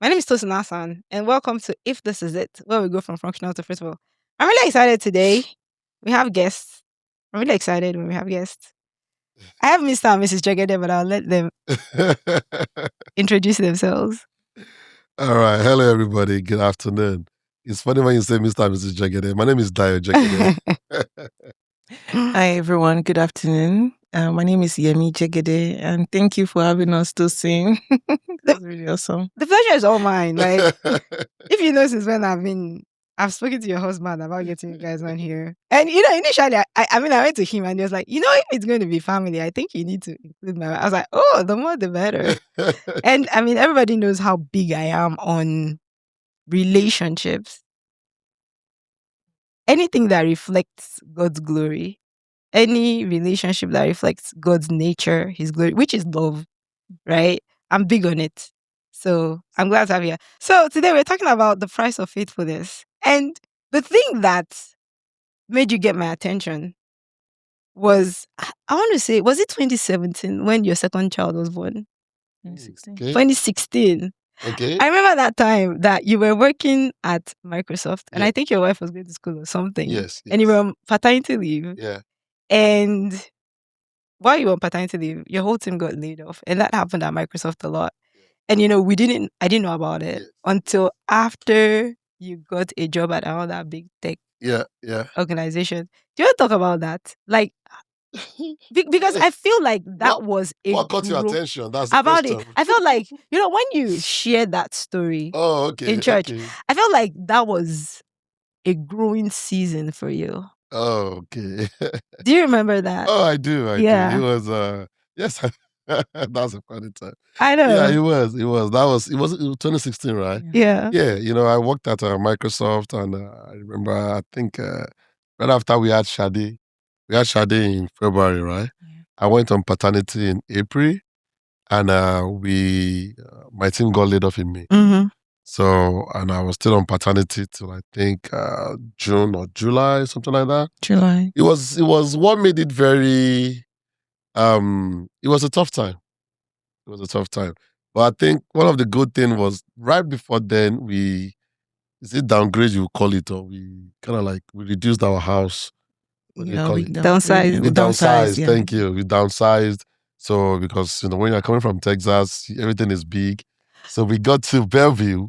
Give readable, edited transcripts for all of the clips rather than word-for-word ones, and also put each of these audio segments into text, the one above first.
My name is Tosin, and welcome to If This Is It, where we go from functional to fruitful. I'm really excited today. We have guests. I'm really excited when we have guests. I have Mr. and Mrs. Jegede, but I'll let them introduce themselves. All right. Hello, everybody. Good afternoon. It's funny when you say Mr. and Mrs. Jegede. My name is Dayo Jegede. Hi, everyone. Good afternoon. My name is Yemi Jegede, and thank you for having us to sing. That's really awesome. The pleasure is all mine. Like, if you know since when I've spoken to your husband about getting you guys on here. And, initially, I went to him and he was like, if it's going to be family, I think you need to include my wife. I was like, oh, the more the better. And, everybody knows how big I am on relationships. Anything that reflects God's glory, any relationship that reflects God's nature, His glory, which is love, right? I'm big on it. So I'm glad to have you here. So today we're talking about the price of faithfulness. And the thing that made you get my attention was, I want to say, was it 2017 when your second child was born? 2016. Okay. 2016. Okay. I remember that time that you were working at Microsoft and Yeah. I think your wife was going to school or something. Yes. And you were on paternity leave. Yeah. And while you were on paternity leave, your whole team got laid off. And that happened at Microsoft a lot. And I didn't know about it until after you got a job at another big tech organization. Do you want to talk about that? Like, because I feel like that was a What caught your attention? That's the about question. it. I felt like, when you shared that story in church, Okay. I felt like that was a growing season for you. Oh, okay. Do you remember that? Oh, I do. I Yeah. do. It was, yes, that was a funny time. I know. Yeah, it was. It was 2016, right? Yeah. Yeah, I worked at Microsoft, and I remember, I think right after we had Shade in February, right? Yeah. I went on paternity in April, and my team got laid off in May. Mm-hmm. So, and I was still on paternity till I think June or July, something like that. July. It was what made it very. It was a tough time. It was a tough time. But I think one of the good things was right before then is it downgrade you call it, or we kind of like we reduced our house. What do you call it? Downsized. We downsized. Yeah. Thank you. We downsized. So because when you're coming from Texas, everything is big. So we got to Bellevue.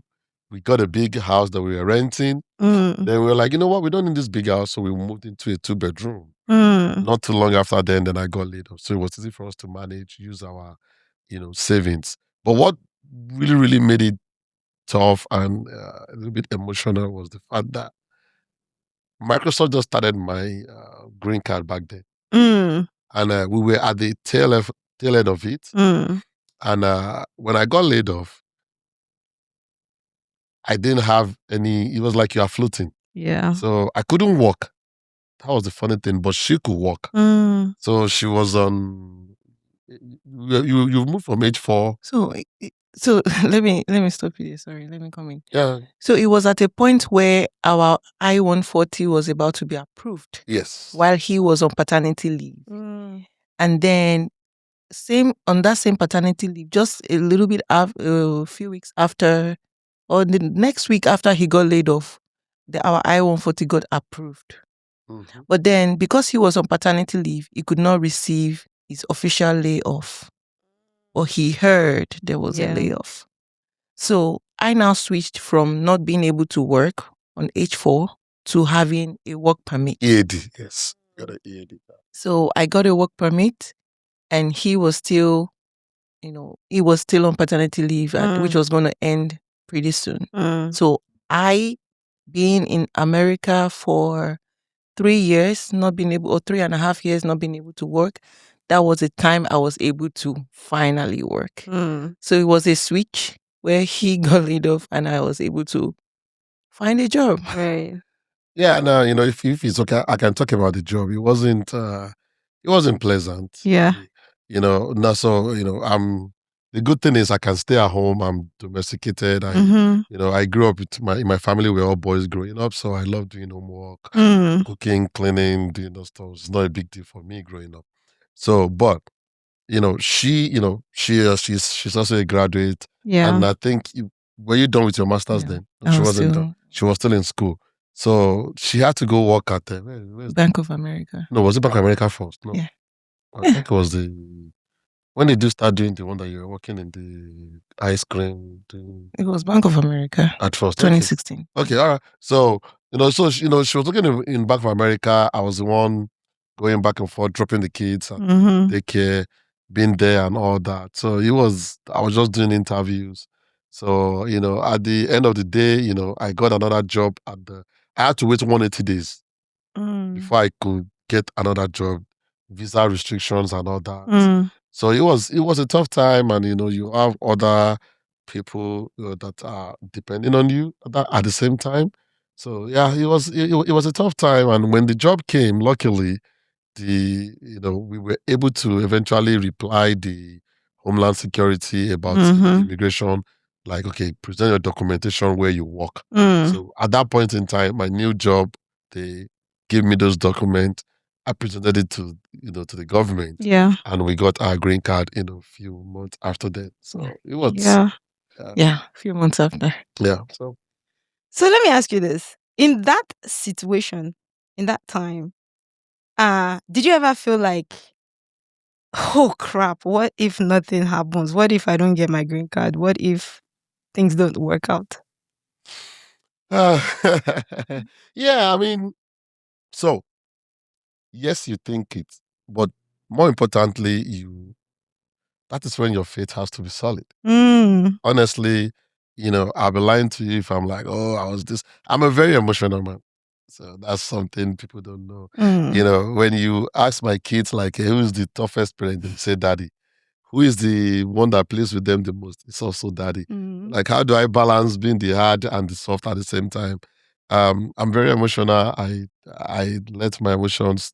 We got a big house that we were renting. Mm. Then we were like, you know what? We don't need this big house. So we moved into a 2-bedroom. Mm. Not too long after then I got laid off. So it was easy for us to manage, use our, savings. But what really, really made it tough and a little bit emotional was the fact that Microsoft just started my green card back then. Mm. And we were at the tail end of it. Mm. And when I got laid off, I didn't have any, it was like you are floating. Yeah. So I couldn't walk. That was the funny thing, but she could walk. Mm. So she was on, you moved from age 4. So let me stop you there. Sorry, let me come in. Yeah. So it was at a point where our I-140 was about to be approved Yes. while he was on paternity leave. Mm. And then on that same paternity leave, just a little bit a few weeks after, or the next week after he got laid off, our I-140 got approved. Mm-hmm. But then because he was on paternity leave, he could not receive his official layoff. Or he heard there was a layoff. So I now switched from not being able to work on H4 to having a work permit. EAD, yes. Got an EAD. So I got a work permit, and he was still on paternity leave, which was going to end pretty soon. So I, being in America for 3 years, not being able, or 3.5 years, not being able to work, that was the time I was able to finally work. So it was a switch where he got laid off and I was able to find a job. Right. Yeah, no, if it's okay, I can talk about the job. It wasn't pleasant. Yeah. The good thing is I can stay at home. I'm domesticated. I grew up in my family, we're all boys growing up, so I love doing homework, cooking, cleaning, doing those stuff. It's not a big deal for me growing up. So, but she's also a graduate, Yeah. and I think were you done with your master's No, then? I She was wasn't done. still She was still in school. So she had to go work at where's Bank of America. no, was it Bank of America first? No. Yeah. I Yeah. think it was when did you start doing the one that you were working in the ice cream doing It was Bank of America, at first? Okay. 2016. Okay, all right. So, she was working in Bank of America. I was the one going back and forth, dropping the kids at daycare, being there and all that. So I was just doing interviews. So, at the end of the day, I got another job I had to wait 180 days before I could get another job, visa restrictions and all that. So it was a tough time, and you have other people that are depending on you at the same time. So yeah, it was a tough time, and when the job came, luckily we were able to eventually reply the Homeland Security about immigration, like, okay, present your documentation where you work. So at that point in time, my new job, they gave me those documents. I presented it to the government. Yeah. And we got our green card in a few months after that. So it was Yeah. Yeah, a few months after. yeah. So let me ask you this. In that situation, in that time, did you ever feel like, oh crap, what if nothing happens? What if I don't get my green card? What if things don't work out? Uh, yeah, I mean, so yes, you think it, but more importantly, that is when your faith has to be solid. Honestly, I'll be lying to you if I'm like, oh, I was this. I'm a very emotional man. So that's something people don't know. When you ask my kids, like, hey, who's the toughest parent, they say daddy. Who is the one that plays with them the most? It's also daddy. Like, how do I balance being the hard and the soft at the same time? I'm very emotional. I let my emotions,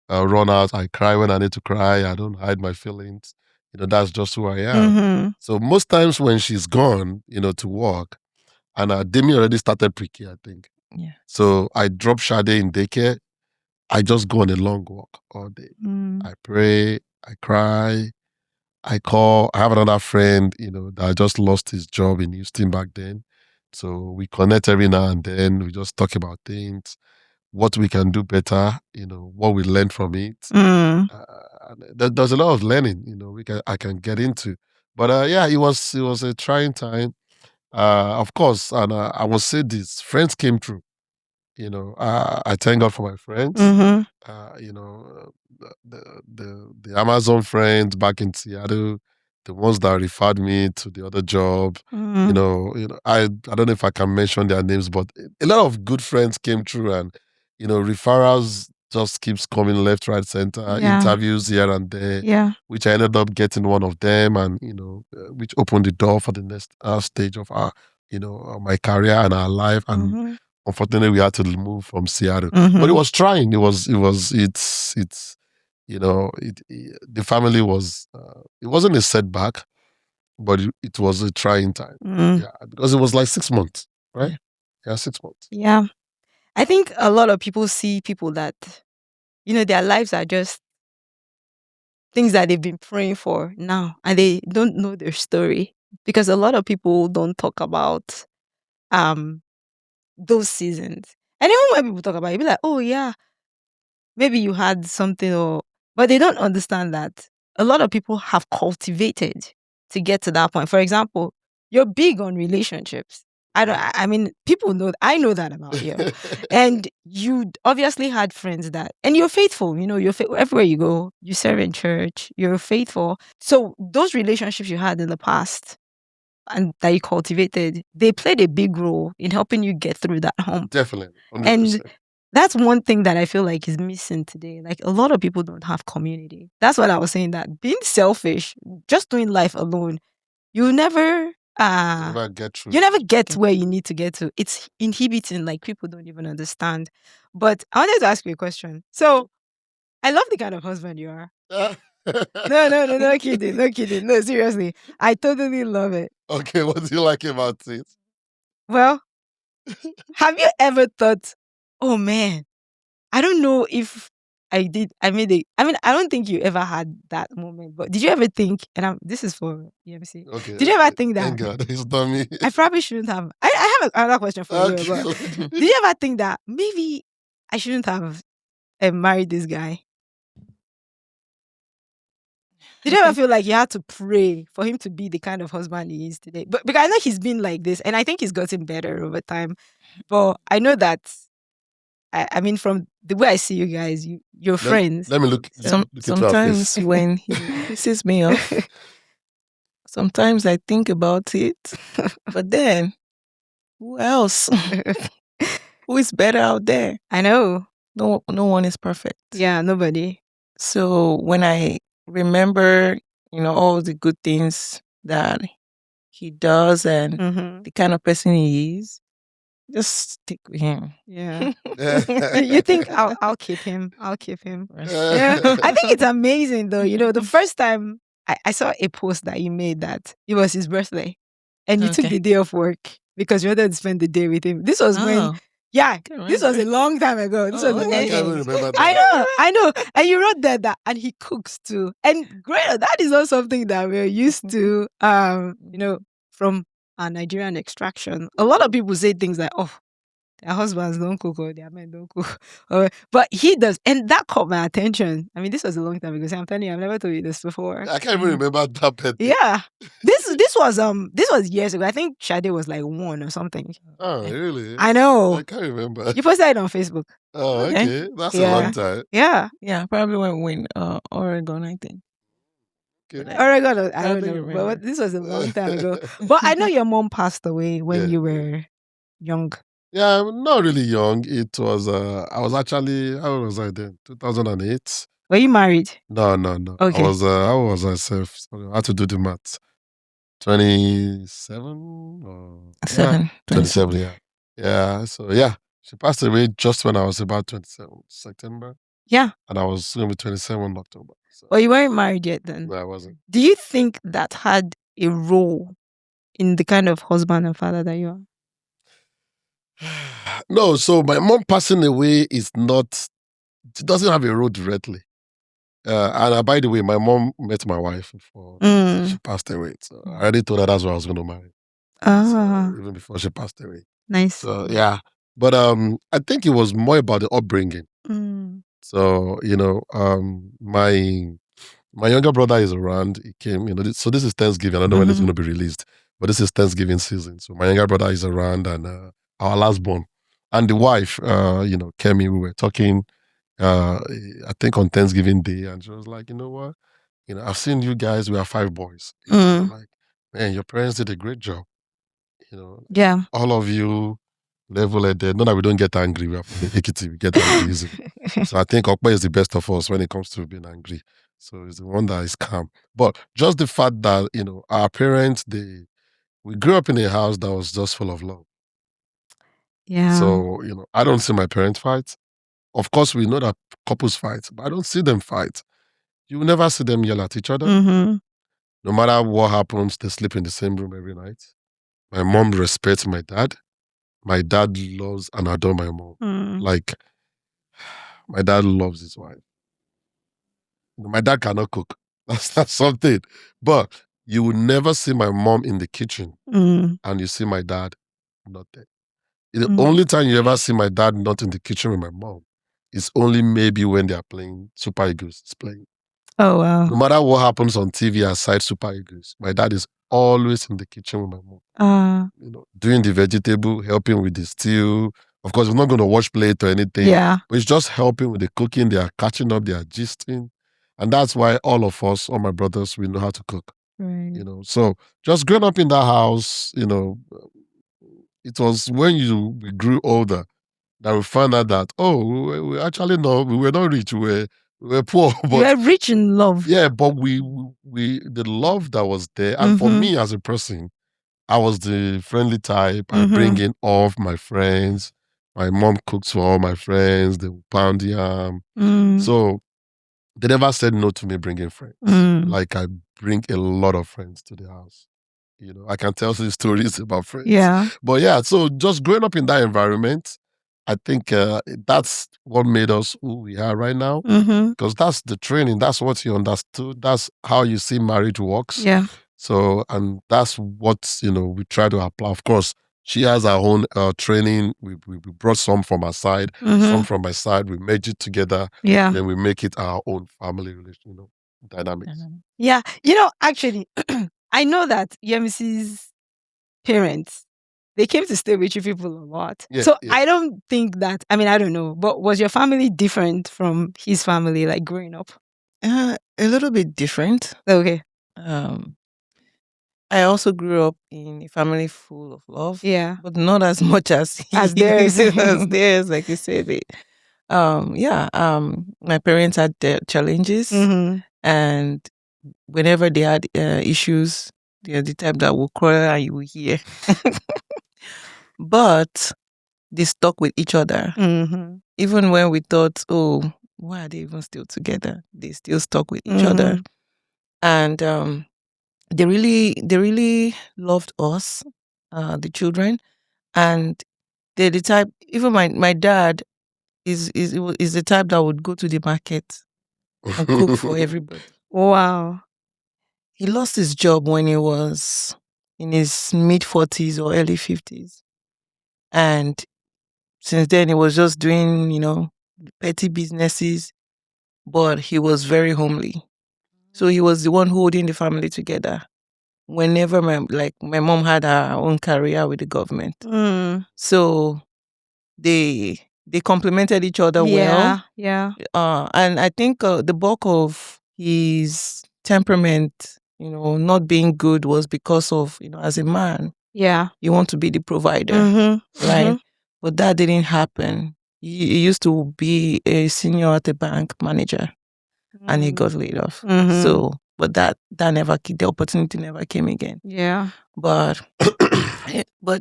run out. I cry when I need to cry. I don't hide my feelings. That's just who I am. So most times when she's gone, to work, and Demi already started pre-K, I think. Yeah. So I drop Shade in daycare. I just go on a long walk all day. I pray. I cry. I have another friend, that just lost his job in Houston back then. So we connect every now and then. We just talk about things, what we can do better, what we learned from it. There's a lot of learning, I can get into. But yeah, it was a trying time. Of course, and I will say this: friends came through. I thank God for my friends. The Amazon friends back in Seattle, the ones that referred me to the other job. I don't know if I can mention their names, but a lot of good friends came through, and referrals just keeps coming left, right, center. Interviews here and there. Yeah. Which I ended up getting one of them, and which opened the door for the next stage of my career and our life. And unfortunately, we had to move from Seattle, but it was trying. It's the family was. It wasn't a setback, but it was a trying time. Yeah, because it was like 6 months, right? Yeah, 6 months. Yeah. I think a lot of people see people that, their lives are just things that they've been praying for now, and they don't know their story, because a lot of people don't talk about those seasons. And even when people talk about it, be like, oh yeah, maybe you had something, but they don't understand that a lot of people have cultivated to get to that point. For example, you're big on relationships. I mean, people know, I know that about you. And you obviously had friends and you're faithful, you're everywhere you go, you serve in church, you're faithful. So those relationships you had in the past and that you cultivated, they played a big role in helping you get through that hump. Definitely, 100%. And that's one thing that I feel like is missing today. Like, a lot of people don't have community. That's what I was saying, that being selfish, just doing life alone, you never get through. You never get where you need to get to. It's inhibiting, like people don't even understand. But I wanted to ask you a question. So I love the kind of husband you are. No kidding. No, seriously. I totally love it. Okay, what do you like about it? Well, have you ever thought, oh man, I don't know if I did. I made it. I mean, I don't think you ever had that moment, but did you ever think? And this is for EMC. Okay. Did you ever think that? Thank God. It's not me. I probably shouldn't have. I have another question for you. Okay. But did you ever think that maybe I shouldn't have married this guy? Did you ever feel like you had to pray for him to be the kind of husband he is today? But because I know he's been like this, and I think he's gotten better over time. But I know that. I mean, from the way I see you guys, you're friends. Let me look. look sometimes when he pisses me off, sometimes I think about it. But then, who else? Who is better out there? I know. No one is perfect. Yeah, nobody. So when I remember, all the good things that he does and the kind of person he is, just stick with him. Yeah. You think I'll keep him? I'll keep him. Yeah. I think it's amazing though. The first time I saw a post that you made that it was his birthday, and you took the day off work because you wanted to spend the day with him. This was when. Yeah, this was a long time ago. This was I can't even remember that. I know. And you wrote that and he cooks too. And great, that is not something that we're used to, from our Nigerian extraction. A lot of people say things like, oh, their husbands don't cook or their men don't cook. But he does. And that caught my attention. I mean, this was a long time ago. So I'm telling you, I've never told you this before. I can't even remember that birthday. Yeah. This was years ago. I think Shade was like 1 or something. Oh, really? I know. I can't remember. You posted it on Facebook. Oh, okay. That's a long time. Yeah. Yeah, probably when Oregon, I think. Okay. Oregon, I don't know. But this was a long time ago. But I know your mom passed away when you were young. Yeah, not really young. It was, I was actually, how old was I then? 2008. Were you married? No. Okay. I was, how was I? Sorry, I had to do the math. 27 or 27, yeah. Yeah, so yeah. She passed away just when I was about 27 September. Yeah. And I was going to be 27 October. So. Well, you weren't married yet then? No, I wasn't. Do you think that had a role in the kind of husband and father that you are? No, so my mom passing away is not, she doesn't have a role directly. And by the way, my mom met my wife before she passed away. So I already told her that's what I was going to marry. So, even before she passed away. Nice. So yeah. But I think it was more about the upbringing. So, my younger brother is around. He came, so this is Thanksgiving. I don't know when it's going to be released, but this is Thanksgiving season. So my younger brother is around and our last born. And the wife, Kemi, we were talking, I think on Thanksgiving Day, and she was like, you know what? I've seen you guys, we are 5 boys. Like, man, your parents did a great job. Yeah. All of you level-headed. Not that we don't get angry, we are from Ekiti, we get angry easily. So I think Okpa is the best of us when it comes to being angry. So it's the one that is calm. But just the fact that, our parents, we grew up in a house that was just full of love. Yeah. So, I don't see my parents fight. Of course, we know that couples fight, but I don't see them fight. You will never see them yell at each other. No matter what happens, they sleep in the same room every night. My mom respects my dad. My dad loves and adores my mom. Like, my dad loves his wife. My dad cannot cook. That's something. But you will never see my mom in the kitchen and you see my dad not there. The only time you ever see my dad not in the kitchen with my mom is only maybe when they are playing Super Eagles. It's playing. Oh, wow. No matter what happens on TV aside Super Eagles, my dad is always in the kitchen with my mom. Doing the vegetable, helping with the stew. Of course, we're not going to wash plate or anything. Yeah. But it's just helping with the cooking. They are catching up, they are gisting. And that's why all of us, all my brothers, we know how to cook. Right. So just growing up in that house, it was when we grew older that we found out that, we actually know we were not rich, we were poor. But you were rich in love. Yeah, but we the love that was there, and for me as a person, I was the friendly type. I bring in all of my friends. My mom cooks for all my friends. They will pound yam. So they never said no to me bringing friends. Like I bring a lot of friends to the house. I can tell some stories about friends. Yeah. But yeah, so just growing up in that environment, I think that's what made us who we are right now. Mm-hmm. Because that's the training. That's what you understood. That's how you see marriage works. Yeah. So, and that's what, we try to apply. Of course, she has her own training. We brought some from her side, Mm-hmm. some from my side. We merge it together. Yeah. Then we make it our own family relation, dynamics. Yeah. Actually, I know that Yemisi's parents, they came to stay with you people a lot. Yeah, so yeah. I don't think that, I don't know, but was your family different from his family, like growing up? A little bit different. Okay. I also grew up in a family full of love. Yeah. But not as much as theirs. as theirs, like you said. My parents had their challenges, Mm-hmm. and whenever they had issues, they're the type that will cry and you will hear. But they stuck with each other. Mm-hmm. Even when we thought, oh, why are they even still together? They still stuck with each other. And they really loved us, the children. And they're the type, even my dad is the type that would go to the market and cook for everybody. Wow. He lost his job when he was in his mid-40s or early 50s. And since then, he was just doing, petty businesses, but he was very homely. So he was the one holding the family together whenever my mom had her own career with the government. So they complemented each other well. Yeah. And I think the bulk of his temperament, not being good was because of, as a man, Yeah. you want to be the provider, Mm-hmm. right? Mm-hmm. But that didn't happen. He used to be a senior at a bank manager, and he got laid off. Mm-hmm. So, but that never, the opportunity never came again. Yeah. But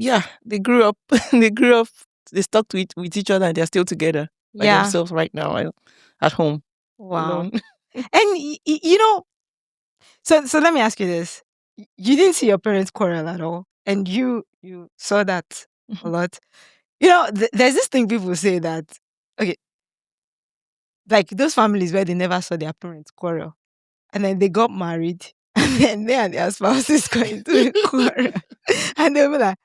yeah, they grew up. They stuck with each other, and they're still together by themselves right now at home. Wow. Alone. And so let me ask you this: you didn't see your parents quarrel at all, and you saw that a lot. There's this thing people say that, okay, like those families where they never saw their parents quarrel, and then they got married, and then they and their spouses got into a quarrel, and they'll be like,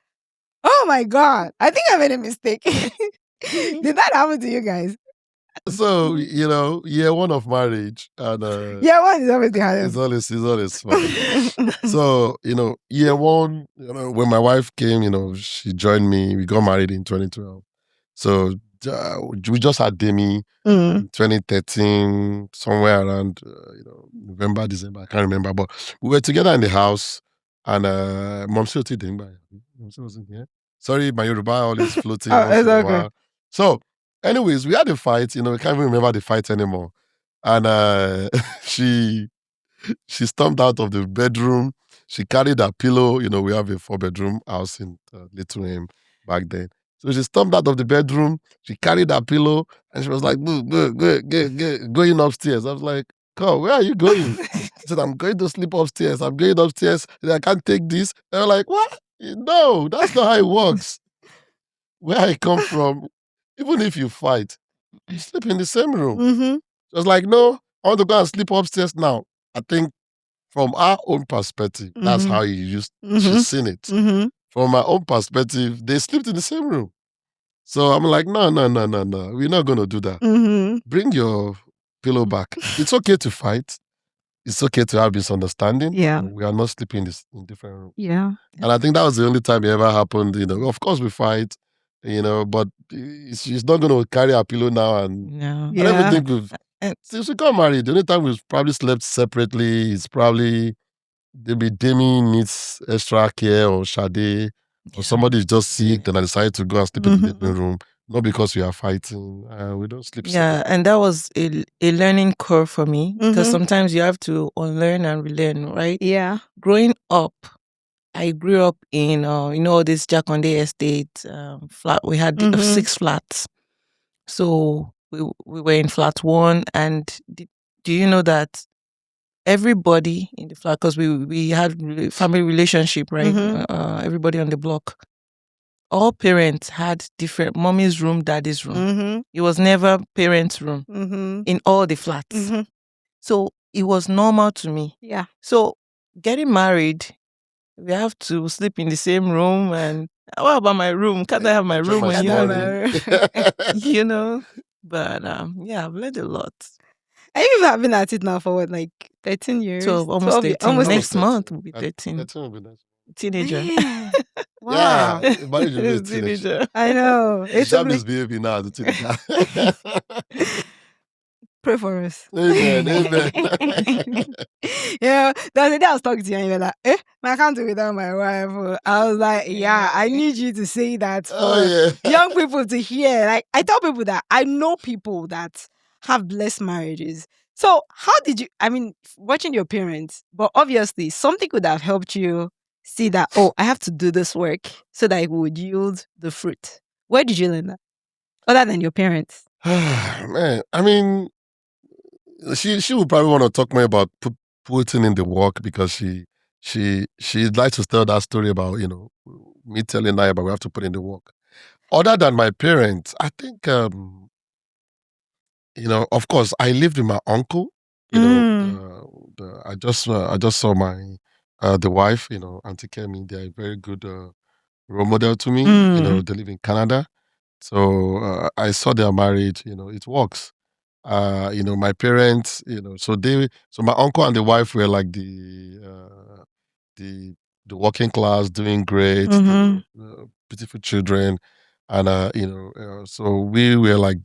"Oh my God, I think I made a mistake." Did that happen to you guys? So, year one of marriage, and Yeah, one is always the it's hardest. always fun. So, year one, when my wife came, she joined me. We got married in 2012. So we just had Demi in 2013, somewhere around November, December. I can't remember, but we were together in the house, and Mom still didn't buy. Mom still wasn't here. Sorry, my Yoruba always floating once in a while. So, anyways, we had a fight. We can't even remember the fight anymore. And she stormed out of the bedroom. She carried her pillow. We have a 4-bedroom house in Little Ham back then. So she stormed out of the bedroom. She carried her pillow, and she was like, going upstairs. I was like, "Come, where are you going?" She said, "I'm going to sleep upstairs. I'm going upstairs. I can't take this." And I'm like, "What? No, that's not how it works. Where I come from, even if you fight, you sleep in the same room." Mm-hmm. She was like, "No, I want to go and sleep upstairs now." I think from our own perspective, that's how she's seen it. Mm-hmm. From my own perspective, they slept in the same room. So I'm like, no, we're not going to do that. Mm-hmm. Bring your pillow back. It's okay to fight. It's okay to have misunderstanding. Yeah. We are not sleeping in different rooms. Yeah. And I think that was the only time it ever happened. Of course we fight, but she's not going to carry her pillow now. And No. I don't even think since we got married, the only time we've probably slept separately is probably maybe Demi needs extra care, or Sade, or somebody is just sick, then I decided to go and sleep in the living room. Not because we are fighting. We don't sleep separately. And that was a learning curve for me, because sometimes you have to unlearn and relearn, right? Yeah. Growing up, I grew up in this Jakonde estate flat. We had 6 flats, so we were in flat 1. And do you know that everybody in the flat, because we had family relationship, right? Everybody on the block, all parents had different mommy's room, daddy's room. It was never parents' room in all the flats. So it was normal to me. Yeah. So getting married, we have to sleep in the same room. And what about my room? Can't I have my room when you have it? You know? But yeah, I've learned a lot. And you've been at it now for what, like 13 years? 12, almost 13. Almost Next 13. month will be 13. 13 will be nice. Teenager. Wow. Yeah, marriage will be a Teenager. I know. It's not misbehaving now as a teenager. Pray for us. Amen. Yeah, the day I was talking to you and you were like, I can't do it without my wife. I was like, yeah, I need you to say that for young people to hear. Like, I tell people that I know people that have blessed marriages. So how did you, watching your parents, but obviously something could have helped you see that, I have to do this work so that it would yield the fruit. Where did you learn that? Other than your parents? Man, she would probably want to talk more about putting in the work, because she likes to tell that story about, me telling her about we have to put in the work. Other than my parents, I think of course I lived with my uncle. I just saw my the wife, Auntie Kemi. They're a very good role model to me. They live in Canada. So I saw their marriage, it works. My parents, so my uncle and the wife were like the working class, doing great, beautiful children, and so we were like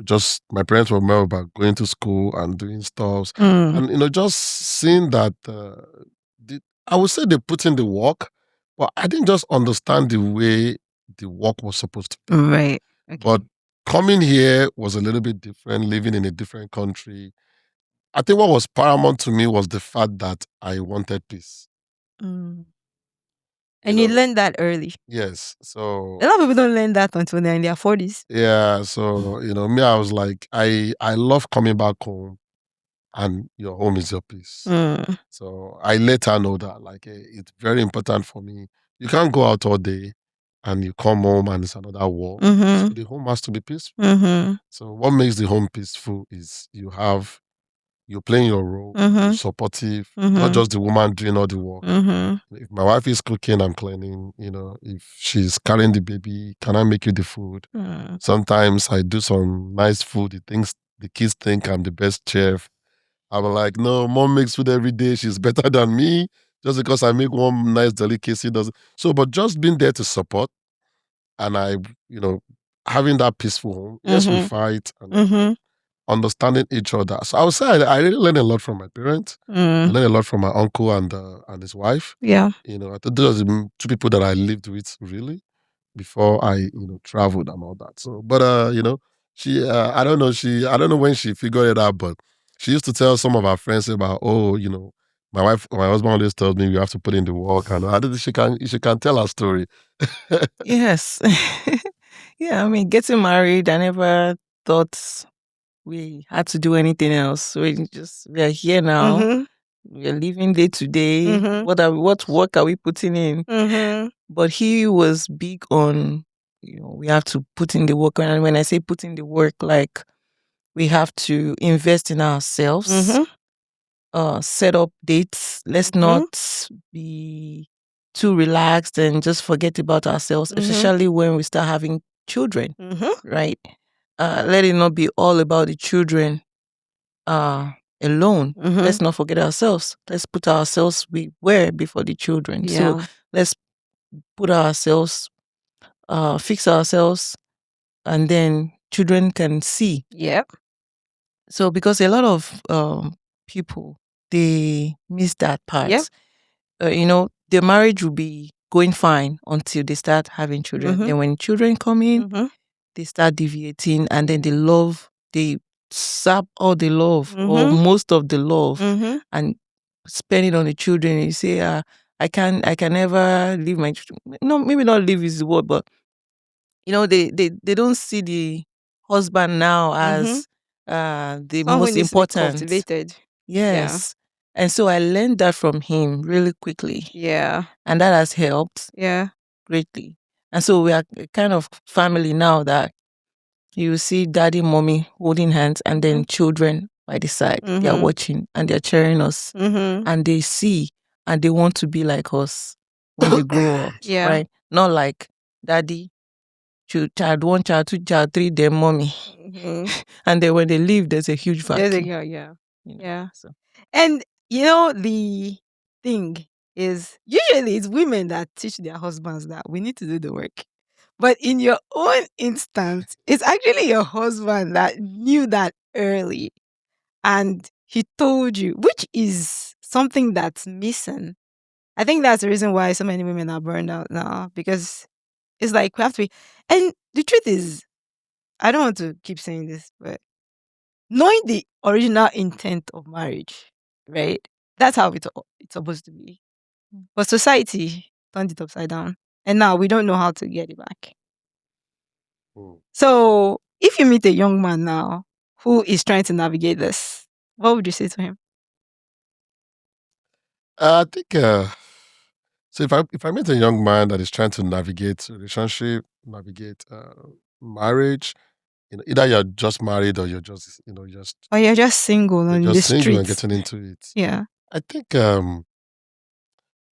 just my parents were more about going to school and doing stuff, and just seeing that I would say they put in the work, but I didn't just understand the way the work was supposed to be. Right. Okay. But coming here was a little bit different, living in a different country. I think what was paramount to me was the fact that I wanted peace. And you learned that early. Yes. So a lot of people don't learn that until they're in their 40s. Yeah. So, me, I was like, I love coming back home, and your home is your peace. So I let her know that, like, it's very important for me. You can't go out all day and you come home and it's another war. So the home has to be peaceful. So what makes the home peaceful is you're playing your role, you're supportive, not just the woman doing all the work. If my wife is cooking, I'm cleaning. If she's carrying the baby, can I make you the food? Sometimes I do some nice food. The kids think I'm the best chef. I'm like, no, mom makes food every day. She's better than me. Just because I make one nice delicacy doesn't. So, but just being there to support, and having that peaceful home. Yes, we fight and understanding each other. So I would say I really learned a lot from my parents. I learned a lot from my uncle and his wife. Yeah. I think those are the two people that I lived with really before I traveled and all that. So, but she I don't know when she figured it out, but she used to tell some of her friends about, my husband always tells me you have to put in the work, and I think she can tell her story. Yes. Yeah, getting married, I never thought we had to do anything else. We are here now. We are living day to day. What work are we putting in? But he was big on, we have to put in the work. And when I say put in the work, like we have to invest in ourselves, set up dates. Let's not be too relaxed and just forget about ourselves, especially when we start having children, right? Let it not be all about the children alone. Let's not forget ourselves. Let's put ourselves we were before the children. Yeah. So let's put ourselves, fix ourselves, and then children can see. Yep. So because a lot of people, they miss that part. Yep. The marriage will be going fine until they start having children. Then when children come in, they start deviating, and then they sap all the love or most of the love and spend it on the children. You say, I can never leave my children. No, maybe not leave is the word, but they don't see the husband now as the Someone most needs to be important. cultivated. Yes. And so I learned that from him really quickly. Yeah. And that has helped Yeah. greatly. And so we are a kind of family now that you see daddy, mommy holding hands, and then children by the side. They are watching and they're cheering us. And they see and they want to be like us when they grow up. Yeah. Right? Not like daddy, child one, child two, child three, then mommy. And then when they leave, there's a huge vacuum. Yeah. So. And the thing is, usually it's women that teach their husbands that we need to do the work. But in your own instance, it's actually your husband that knew that early. And he told you, which is something that's missing. I think that's the reason why so many women are burned out now, because it's like we have to be. And the truth is, I don't want to keep saying this, but knowing the original intent of marriage, right? That's how it's supposed to be. But society turned it upside down. And now we don't know how to get it back. So if you meet a young man now who is trying to navigate this, what would you say to him? I think so. If I meet a young man that is trying to navigate relationship, navigate marriage, either you're just married or you're just Or you're just single you're on the just single and streets. getting into it. Yeah. I think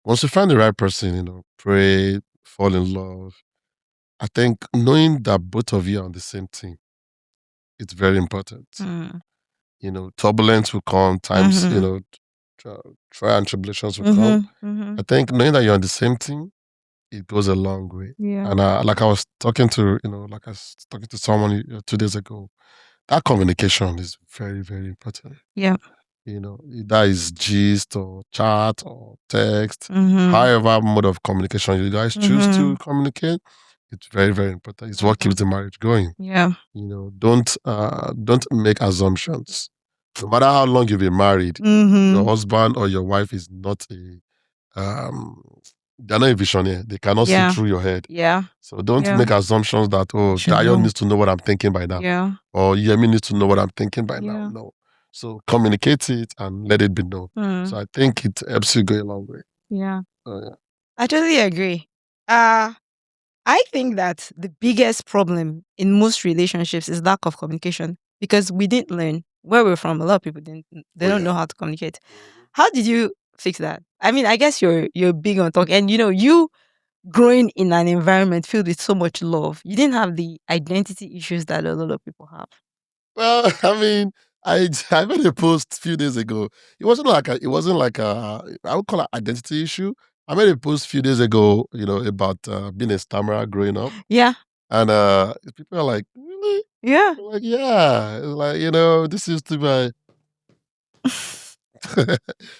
once you find the right person, pray, fall in love. I think knowing that both of you are on the same team, it's very important. Turbulence will come, times, trial and tribulations will come. I think knowing that you're on the same team, it goes a long way. Yeah. And like I was talking to someone 2 days ago, that communication is very, very important. Yeah. That is gist or chat or text, however mode of communication you guys choose to communicate, it's very, very important. It's what keeps the marriage going. Yeah. Don't make assumptions. No matter how long you've been married, your husband or your wife is not they're not a visionary. They cannot see through your head. Yeah. So don't make assumptions that, Dayo needs to know what I'm thinking by now. Yeah. Or Yemi needs to know what I'm thinking by now. No. So communicate it and let it be known. So I think it helps you go a long way. Yeah. Yeah. I totally agree. I think that the biggest problem in most relationships is lack of communication, because we didn't learn where we're from. A lot of people they don't know how to communicate. How did you fix that? I mean, I guess you're big on talk, and you growing in an environment filled with so much love, you didn't have the identity issues that a lot of people have. Well, I mean, I made a post a few days ago. It wasn't like I would call it identity issue. I made a post a few days ago, about being a stammerer growing up. Yeah. And people are like, really? Yeah. I'm like, yeah. It's like, this used to be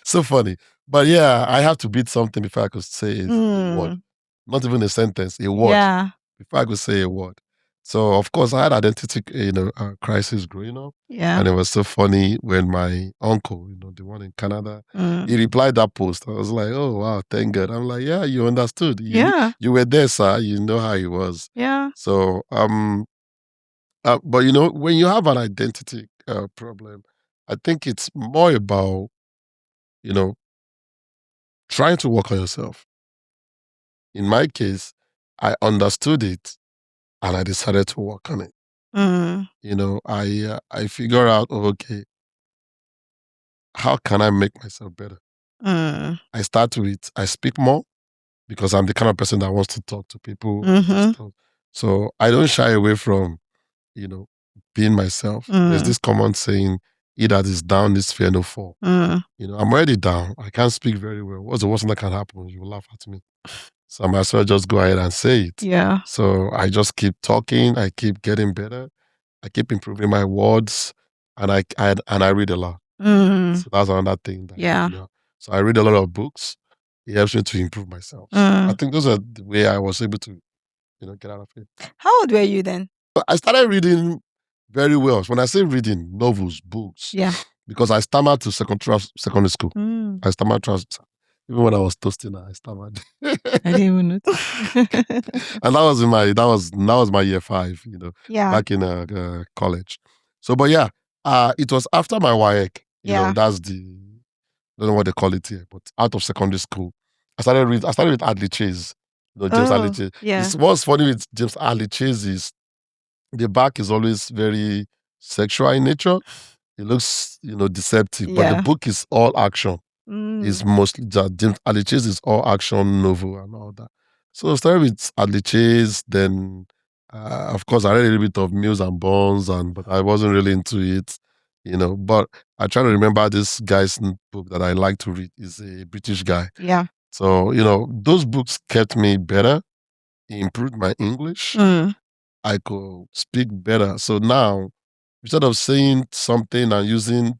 so funny. But yeah, I have to beat something before I could say a word. Not even a sentence, a word. Yeah. Before I could say a word. So of course I had identity, crisis growing up. Yeah. And it was so funny when my uncle, the one in Canada, he replied that post. I was like, oh wow, thank God. I'm like, yeah, you understood. You were there, sir. You know how it was. Yeah. So but when you have an identity problem, I think it's more about, trying to work on yourself. In my case, I understood it and I decided to work on it. I figure out, okay, how can I make myself better? I start with, I speak more because I'm the kind of person that wants to talk to people and stuff. So I don't shy away from, being myself. There's this common saying, he that is down is fear no fall. I'm already down. I can't speak very well. What's the worst thing that can happen? You will laugh at me. So I might as well just go ahead and say it. Yeah. So I just keep talking. I keep getting better. I keep improving my words, and I read a lot. So that's another thing. So I read a lot of books. It helps me to improve myself. So I think those are the way I was able to, get out of it. How old were you then? I started reading very well. When I say reading, novels, books. Yeah. Because I stammered to secondary school. I stammered even when I was toasting, I stammered. I didn't even know. And that was my year 5, back in college. So, but yeah, it was after my WAEC. That's I don't know what they call it here, but out of secondary school, I started with Adley Chase. James Ali Oh, Chase. yeah. It's what's funny with James Ali Chase is the back is always very sexual in nature. It looks, deceptive, but the Yeah. book is all action. It's Mm. mostly just James Ali Chase is all action novel and all that. So I started with Ali Chase, then of course I read a little bit of Mills and Bones, but I wasn't really into it, But I try to remember this guy's book that I like to read. Is a British guy. Yeah. So, those books kept me better, improved my English. Mm. I could speak better. So now, instead of saying something and using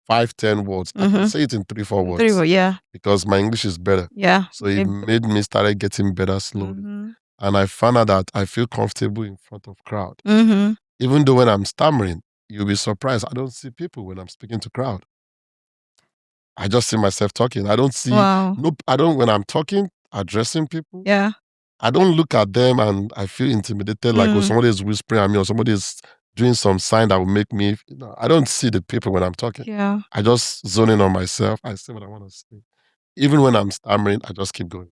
5, 10 words, I can Mm-hmm. say it in 3, 4 words 3 yeah. because my English is better. Yeah. So it made me started getting better slowly. Mm-hmm. And I found out that I feel comfortable in front of crowd. Mm-hmm. Even though when I'm stammering, you'll be surprised. I don't see people when I'm speaking to crowd. I just see myself talking. I don't see Wow. I don't when I'm talking, addressing people. Yeah. I don't look at them and I feel intimidated like somebody is whispering at me or somebody is doing some sign that will make me, I don't see the people when I'm talking. Yeah. I just zone in on myself. I say what I want to say. Even when I'm stammering, I just keep going.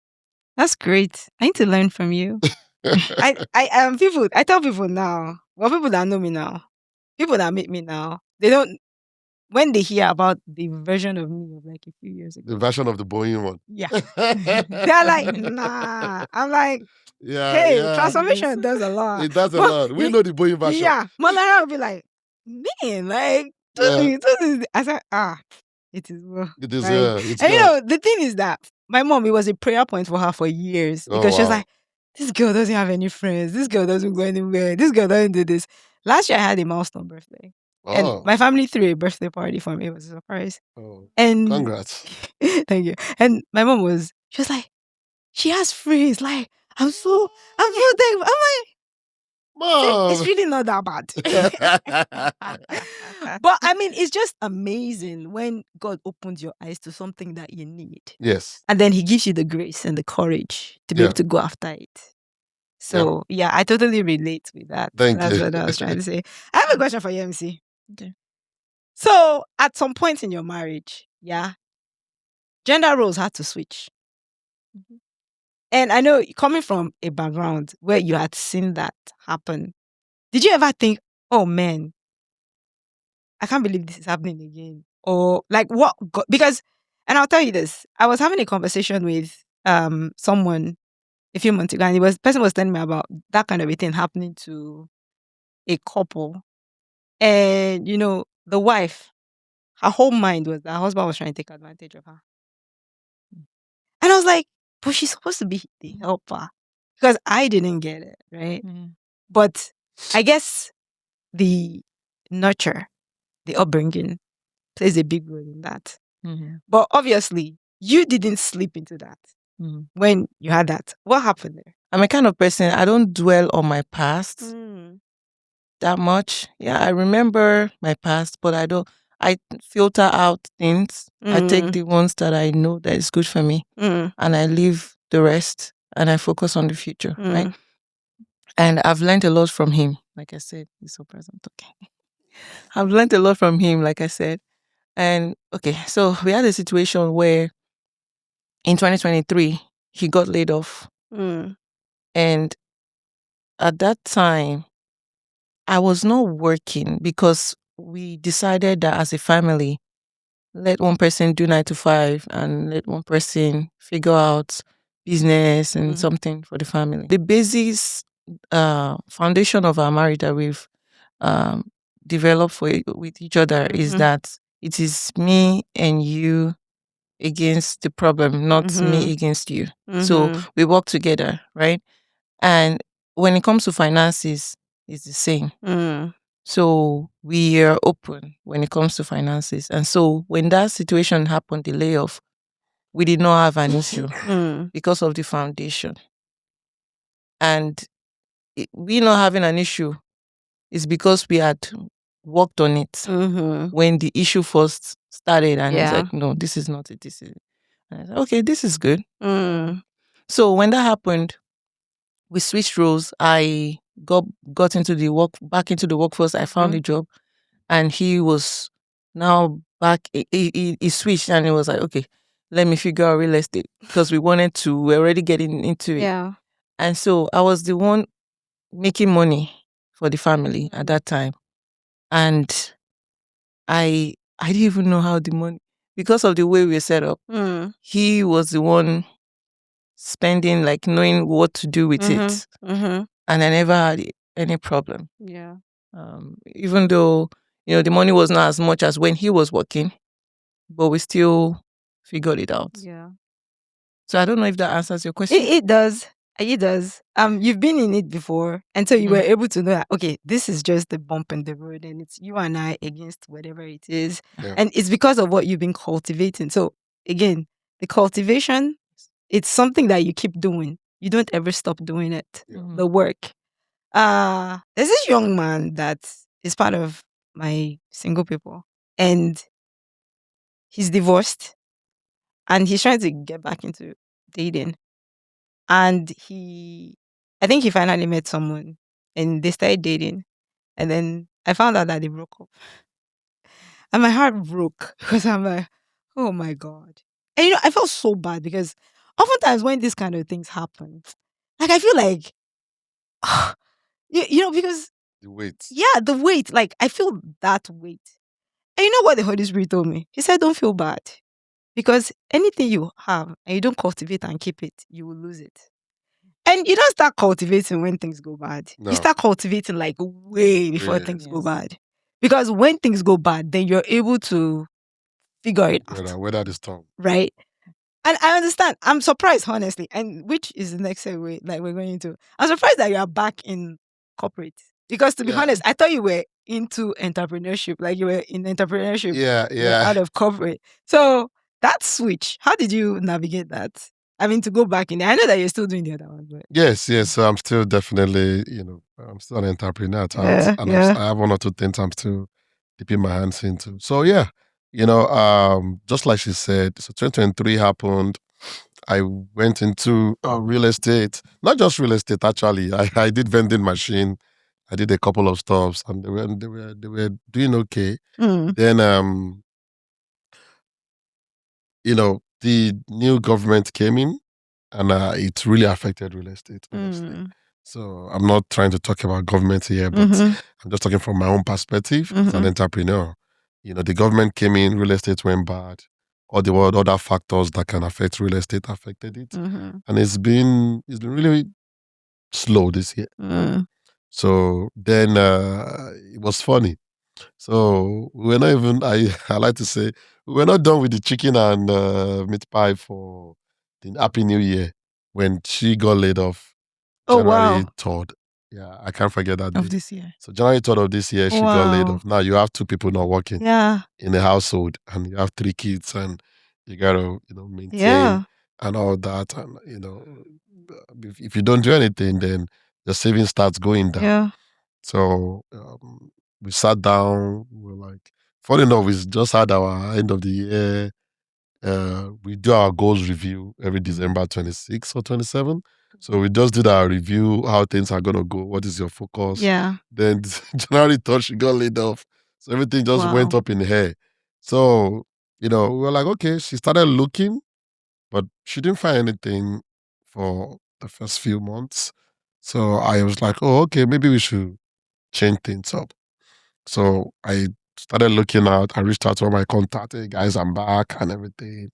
That's great. I need to learn from you. I tell people now, well, people that know me now, people that meet me now, they don't, when they hear about the version of me of like a few years ago, The version of the Boeing one. yeah, they're like, nah. I'm like, Yeah, hey, yeah. transformation does a lot. It does a But lot. We know the Boeing version. Yeah, Manara will be like, man, like, Yeah. I said, it is well. It is, Like, it's and good. the thing is that my mom, it was a prayer point for her for years Oh, because she was wow. like, this girl doesn't have any friends. This girl doesn't go anywhere. This girl doesn't do this. Last year I had a milestone birthday. And Oh, my family threw a birthday party for me. It was a surprise. oh, And congrats. thank you. And my mom she was like, she has friends. Like, I'm so thankful. I'm like, Mom. it's really not that bad. But I mean, it's just amazing when God opens your eyes to something that you need. Yes. And then he gives you the grace and the courage to be able to go after it. So yeah, I totally relate with that. Thank That's you. what I was trying to say. I have a question for you, MC. Okay. So at some point in your marriage, gender roles had to switch. Mhm. And I know coming from a background where you had seen that happen, did you ever think, oh man, I can't believe this is happening again? Or like what? Because, and I'll tell you this, I was having a conversation with someone a few months ago, and person was telling me about that kind of a thing happening to a couple. And the wife, her whole mind was that her husband was trying to take advantage of her. And I was like, but she's supposed to be the helper. Because I didn't get it, right? Mhm. But I guess the nurture, the upbringing plays a big role in that. Mhm. But obviously, you didn't slip into that Mhm. when you had that. What happened there? I'm a kind of person, I don't dwell on my past that much. Yeah, I remember my past, but I filter out things. I take the ones that I know that is good for me, and I leave the rest, and I focus on the future, right? And I've learned a lot from him. Like I said, he's so present. Okay. I've learned a lot from him, like I said. And okay, so we had a situation where in 2023, he got laid off. And at that time, I was not working because we decided that as a family, let one person do 9 to 5 and let one person figure out business and something for the family. The basis foundation of our marriage that we've developed with each other is that it is me and you against the problem, not me against you. So we work together, right? And when it comes to finances, it's the same. So we are open when it comes to finances. And so when that situation happened, the layoff, we did not have an issue because of the foundation. And we not having an issue is because we had worked on it when the issue first started. And it's like, no, this is not it. This is it. And I said, okay, this is good. So when that happened, we switched roles. I got back into the workforce. I found a job, and he was now back. He switched, and he was like, okay, let me figure out real estate because we're already getting into it. Yeah. And so I was the one making money for the family at that time. And I didn't even know how the money, because of the way we were set up, he was the one spending, like knowing what to do with it. And I never had any problem. Yeah. Even though, the money was not as much as when he was working, but we still figured it out. Yeah. So I don't know if that answers your question. It does. It does. You've been in it before, and so you were able to know that, okay, this is just the bump in the road, and it's you and I against whatever it is, and it's because of what you've been cultivating. So again, the cultivation, it's something that you keep doing. You don't ever stop doing it. The work. There's this young man that is part of my single people, and he's divorced, and he's trying to get back into dating. And I think he finally met someone and they started dating. And then I found out that they broke up. And my heart broke because I'm like, oh my God. And I felt so bad because oftentimes when these kind of things happen, like I feel like, because The weight. yeah, the weight, like I feel that weight. And you know what the Holy Spirit told me? He said, don't feel bad because anything you have and you don't cultivate and keep it, you will lose it. And you don't start cultivating when things go bad. No. You start cultivating like way before things go bad. Because when things go bad, then you're able to figure it out. Weather the storm. Right? And I understand. I'm surprised, honestly. And which is the next segue like we're going into. I'm surprised that you are back in corporate. Because to be honest, I thought you were into entrepreneurship. Like you were in entrepreneurship. Yeah. Out of corporate. So that switch, how did you navigate that? I mean, to go back in there. I know that you're still doing the other one. But Yes. So I'm still definitely, I'm still an entrepreneur at heart. And I have one or two things I'm still dipping my hands into. So yeah, just like she said, so 2023 happened. I went into real estate, not just real estate, actually. I did vending machine. I did a couple of stops and they were doing okay. Then, the new government came in and it really affected real estate, honestly. So I'm not trying to talk about government here, but I'm just talking from my own perspective as an entrepreneur. The government came in, real estate went bad. All the other factors that can affect real estate affected it. And it's been really slow this year. So then it was funny. So we were not even, I like to say, we were not done with the chicken and meat pie for the Happy New Year when she got laid off January 3rd. Yeah, I can't forget that day. Of this year. So January 3rd of this year, she got laid off. Now you have two people not working in the household and you have 3 kids and you got to, maintain and all that. And, if you don't do anything, then the savings starts going down. Yeah. So we sat down. We were like, funny enough, we just had our end of the year. We do our goals review every December 26 or 27. So we just did our review, how things are going to go. What is your focus? Yeah. Then January 3rd, she got laid off. So everything just went up in the air. So, we were like, okay, she started looking, but she didn't find anything for the first few months. So I was like, oh, okay, maybe we should change things up. So I started looking out. I reached out to all my contacts. Hey, guys, I'm back and everything.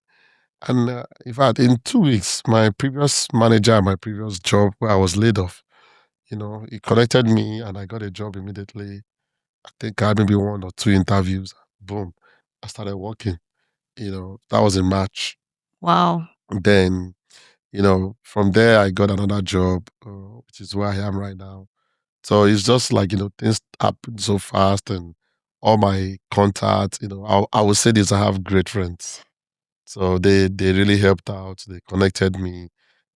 And in fact, in 2 weeks, my previous manager at my previous job where I was laid off, he connected me and I got a job immediately. I think I had maybe 1 or 2 interviews. Boom, I started working. That was in March. Wow. Then, from there, I got another job, which is where I am right now. So it's just like, things happen so fast and all my contacts, I would say this, I have great friends. So they really helped out. They connected me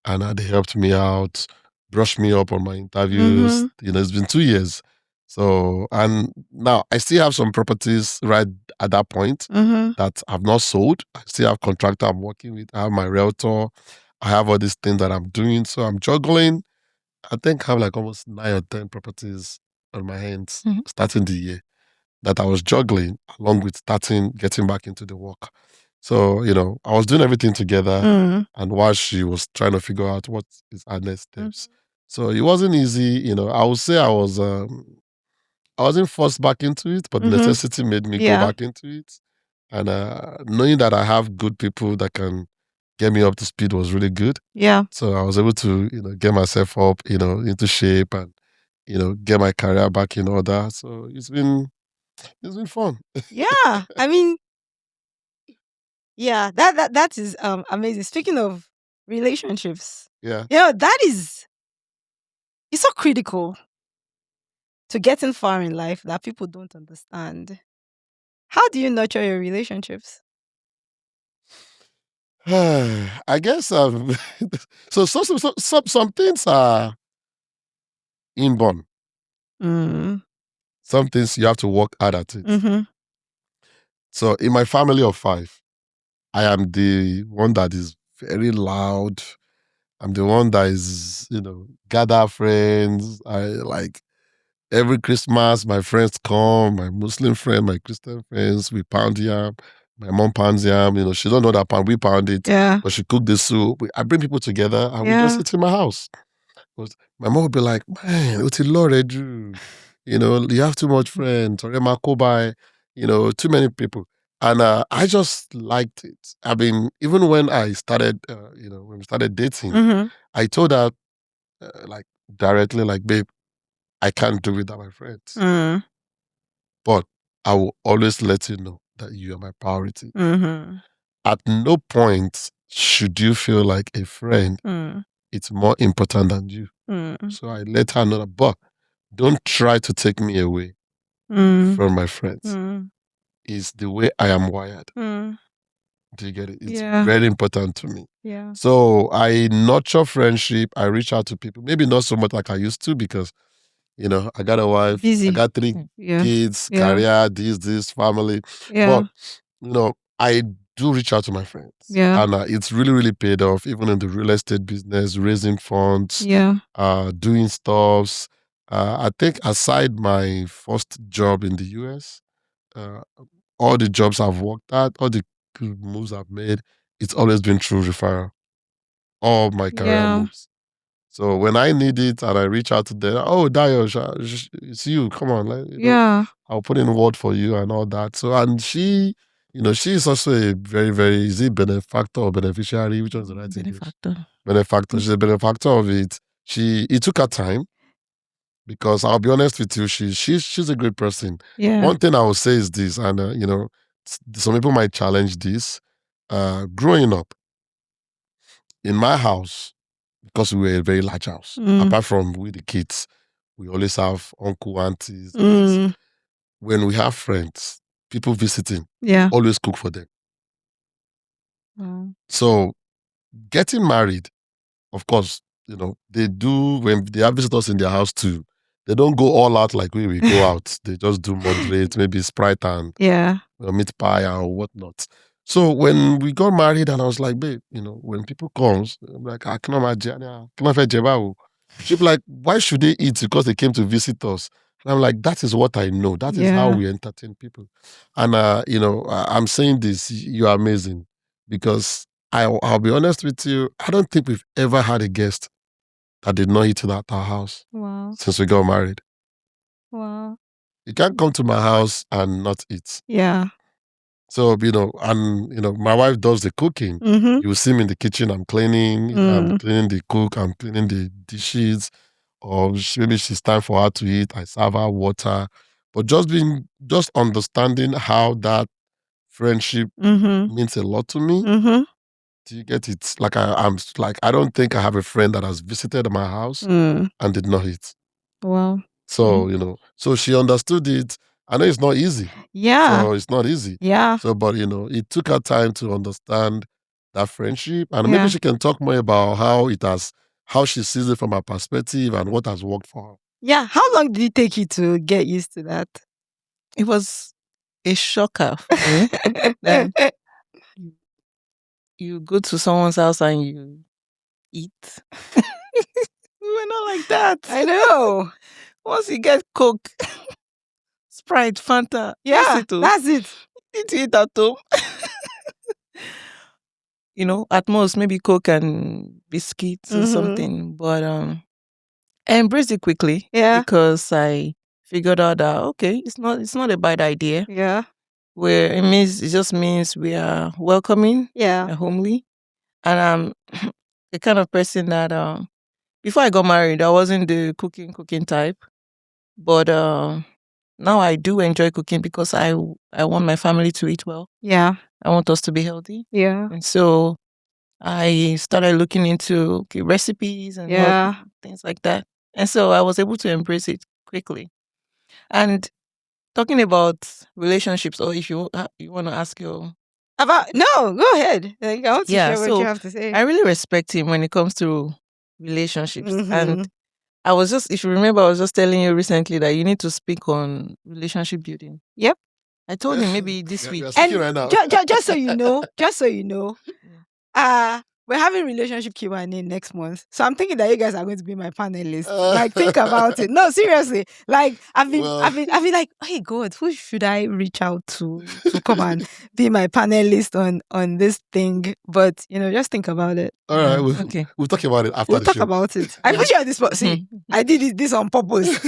and they helped me out, brushed me up on my interviews. It's been 2 years. So, and now I still have some properties right at that point that I've not sold. I still have contractor I'm working with. I have my realtor. I have all these things that I'm doing. So I'm juggling. I think I have like almost 9 or 10 properties on my hands starting the year that I was juggling along with getting back into the work. So, I was doing everything together, and while she was trying to figure out what is our next steps. So it wasn't easy, I would say I wasn't forced back into it, but necessity made me go back into it. And knowing that I have good people that can get me up to speed was really good. Yeah. So I was able to, get myself up, into shape and, get my career back in order. So it's been fun. Yeah. I mean, yeah, that is amazing. Speaking of relationships, Yeah. that is it's so critical to getting far in life that people don't understand. How do you nurture your relationships? I guess some things are inborn. Mm. Some things you have to work hard at it. Mm-hmm. So in my family of 5, I am the one that is very loud. I'm the one that is, gather friends. I like every Christmas, my friends come, my Muslim friend, my Christian friends, we pound yam. My mom pounds yam, she don't know that pound, we pound it. Yeah. But she cook the soup. I bring people together and we just Yeah. eat in my house. But my mom would be like, man, what's it Lord do? You have too much friends, or Makobai, too many people. And I just liked it. I mean, even when I started, when we started dating, Mm-hmm. I told her, like, directly, like, babe, I can't do without my friends. Mm. But I will always let you know that you are my priority. Mm-hmm. At no point should you feel like a friend, it's more important than you. So I let her know that, but don't try to take me away from my friends. It's the way I am wired. Do you get it? It's very important to me. Yeah. So I nurture friendship. I reach out to people. Maybe not so much like I used to because, I got a wife. Busy. I got 3 kids, career, this, family. Yeah. But, I do reach out to my friends. Yeah. And it's really, really paid off, even in the real estate business, raising funds, Yeah. doing stuffs. I think aside my first job in the US, uh, all the jobs I've worked at, all the good moves I've made, it's always been through referral. All my career moves. So when I need it and I reach out to them, oh, Dayo, it's you. Come on. I'll put in a word for you and all that. So, and she, she's also a very, very, is it benefactor or beneficiary? Which one's the right English? Benefactor. She's a benefactor of it. It took her time because I'll be honest with you, she's a great person. Yeah. One thing I will say is this, and, some people might challenge this. Growing up in my house, because we were a very large house, apart from we the kids, we always have uncle, aunties. When we have friends, people visiting, always cook for them. So getting married, of course, they do when they have visitors in their house too. They don't go all out like we go out. They just do moderate, maybe Sprite and meat pie or whatnot. So when we got married, and I was like, babe, when people comes, I'm like, I cannot imagine. She'd be like, why should they eat? Because they came to visit us. And I'm like, that is what I know. That is how we entertain people. And I'm saying this, you are amazing. Because I'll be honest with you, I don't think we've ever had a guest that did not eat at our house since we got married. Wow. You can't come to my house and not eat. Yeah. So, and my wife does the cooking. You will see me in the kitchen, I'm cleaning, I'm cleaning the cook, I'm cleaning the dishes, or maybe it's time for her to eat, I serve her water. But just understanding how that friendship means a lot to me. Do you get it? Like I'm like, I don't think I have a friend that has visited my house and did not eat. Wow. So, so she understood it. I know it's not easy. Yeah. So it's not easy. Yeah. So, but it took her time to understand that friendship. And maybe she can talk more about how she sees it from her perspective and what has worked for her. Yeah. How long did it take you to get used to that? It was a shocker for me. Then you go to someone's house and you eat. We were not like that. I know. Once you get Coke, Sprite, Fanta, that's it. Need to eat at home. at most maybe Coke and biscuits or something. But I embraced it quickly because I figured out that okay, it's not a bad idea. Yeah. Where it just means we are welcoming, homely, and I'm the kind of person that before I got married, I wasn't the cooking type, but now I do enjoy cooking because I want my family to eat well. Yeah. I want us to be healthy. Yeah. And so I started looking into recipes and things like that. And so I was able to embrace it quickly. And talking about relationships, or if you want to ask your... No, go ahead. Like, I want to hear what you have to say. I really respect him when it comes to relationships. And I was just, if you remember, I was just telling you recently that you need to speak on relationship building. Yep. I told him maybe this week. You're speaking right now. Just so you know, we're having relationship Q&A next month. So I'm thinking that you guys are going to be my panelists. Like, think about it. No, seriously. Like, I've been like, hey God, who should I reach out to come and be my panelist on this thing? But just think about it. All right, we'll talk about it after we'll the talk show. about it. I put you on this spot. See, I did this on purpose.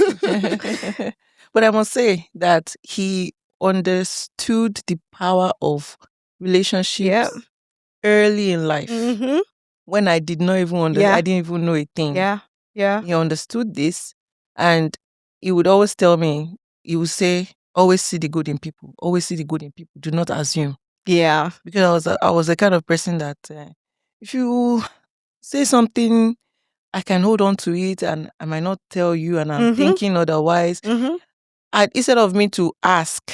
But I must say that he understood the power of relationships early in life, when I did not even understand. I didn't even know a thing. Yeah. He understood this, and he would always tell me, he would say, always see the good in people. Always see the good in people. Do not assume. Yeah. Because I was the kind of person that if you say something, I can hold on to it and I might not tell you, and I'm thinking otherwise. And instead of me to ask,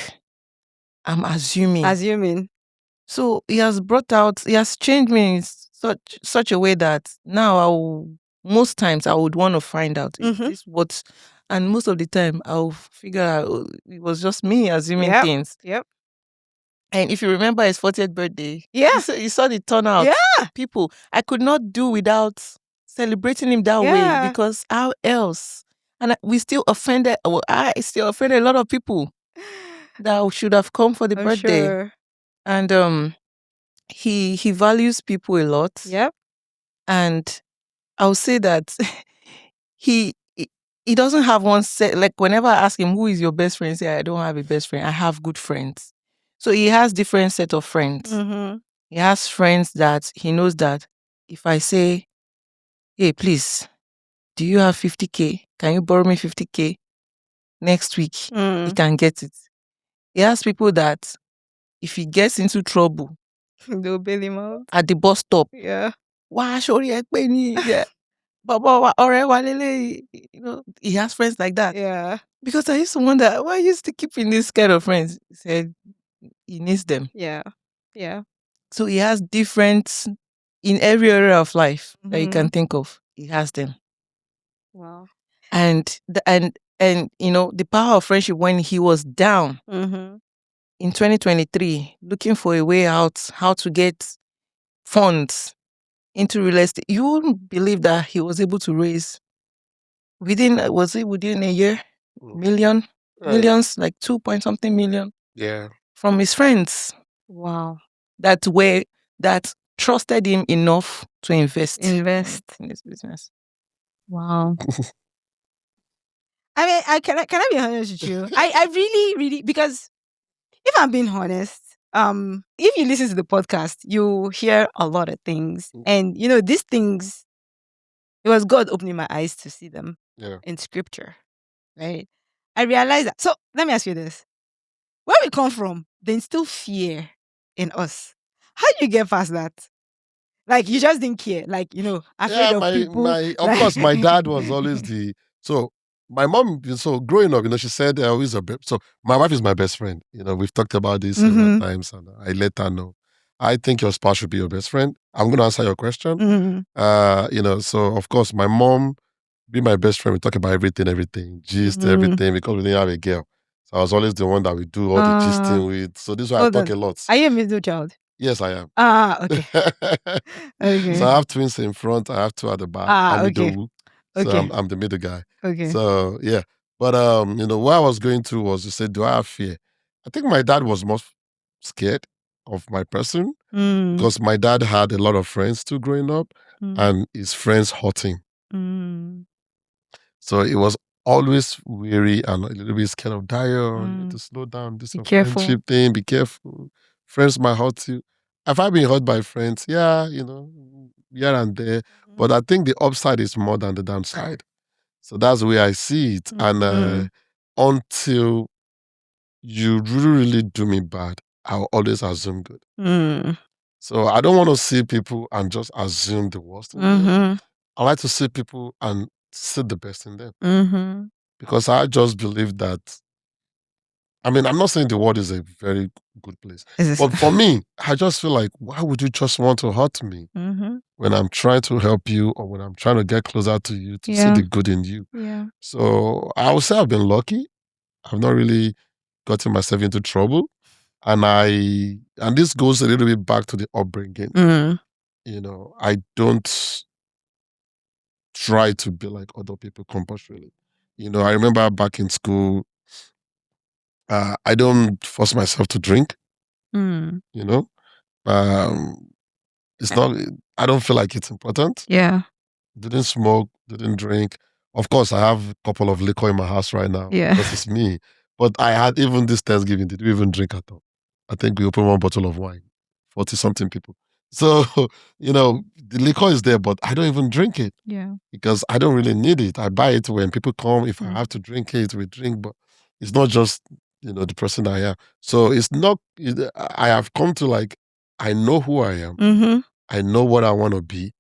I'm assuming. So he has changed me in such a way that now most times I would want to find out if this what, and most of the time I'll figure out it was just me assuming things. Yep. And if you remember his 40th birthday, you saw the turnout. People, I could not do without celebrating him that way, because how else? And we still offended. Well, I still offended a lot of people that should have come for the birthday. Sure. And he values people a lot. Yep. And I'll say that he doesn't have one set. Like, whenever I ask him who is your best friend, he say, I don't have a best friend. I have good friends. So he has different set of friends. He has friends that he knows that if I say, hey, please, do you have 50K? Can you borrow me 50K next week? He can get it. He has people that if he gets into trouble, they'll bail him out at the bus stop. Yeah. Wah, sorry, yeah. Baba, he has friends like that. Yeah. Because I used to wonder, why you used to keep in this kind of friends? He said he needs them. Yeah. So he has different, in every area of life that you can think of, he has them. Wow. And the power of friendship when he was down in 2023, looking for a way out, how to get funds into real estate. You wouldn't believe that he was able to raise within a year, millions, like 2 point something million. Yeah. From his friends. Wow. That trusted him enough to invest in this business. Wow. I mean, can I be honest with you? I really, really, because if I'm being honest, if you listen to the podcast, you hear a lot of things. And these things, it was God opening my eyes to see them in scripture. Right? I realized that. So let me ask you this. Where we come from, they instill fear in us. How do you get past that? Like, you just didn't care. Like, afraid of people. Of course, my dad was always so my mom, so growing up, she said, so my wife is my best friend. We've talked about this several times, and I let her know. I think your spouse should be your best friend. I'm going to answer your question. So of course, my mom, be my best friend. We talk about everything, gist, everything, because we didn't have a girl. So I was always the one that we do all the gisting with. So this is why I talk a lot. Are you a middle child? Yes, I am. Okay. Okay. So I have twins in front. I have two at the back. Okay. So I'm the middle guy. Okay. So yeah, but what I was going through was to say, do I have fear? I think my dad was more scared. of my person because my dad had a lot of friends too growing up and his friends hurting. So it was always weary and a little bit scared of Dayo. You need to slow down. This is a friendship thing. Be careful. Friends might hurt you. Have I been hurt by friends? Yeah, here and there. But I think the upside is more than the downside. So that's the way I see it. And until you really, really do me bad, I'll always assume good. So I don't want to see people and just assume the worst in them. I like to see people and see the best in them. Because I just believe that, I'm not saying the world is a very good place. But for me, I just feel like, why would you just want to hurt me when I'm trying to help you or when I'm trying to get closer to you to see the good in you? Yeah. So I would say I've been lucky. I've not really gotten myself into trouble. And this goes a little bit back to the upbringing. I don't try to be like other people compulsorily. I remember back in school, I don't force myself to drink. It's not, I don't feel like it's important. Yeah. Didn't smoke, didn't drink. Of course, I have a couple of liquor in my house right now because it's me. But I had even this Thanksgiving, did we even drink at all? I think we opened one bottle of wine, 40 something people. So, the liquor is there, but I don't even drink it. Yeah. Because I don't really need it. I buy it when people come. If I have to drink it, we drink. But it's not just, the person I am. So it's not, I have come to like, I know who I am. I know what I want to be.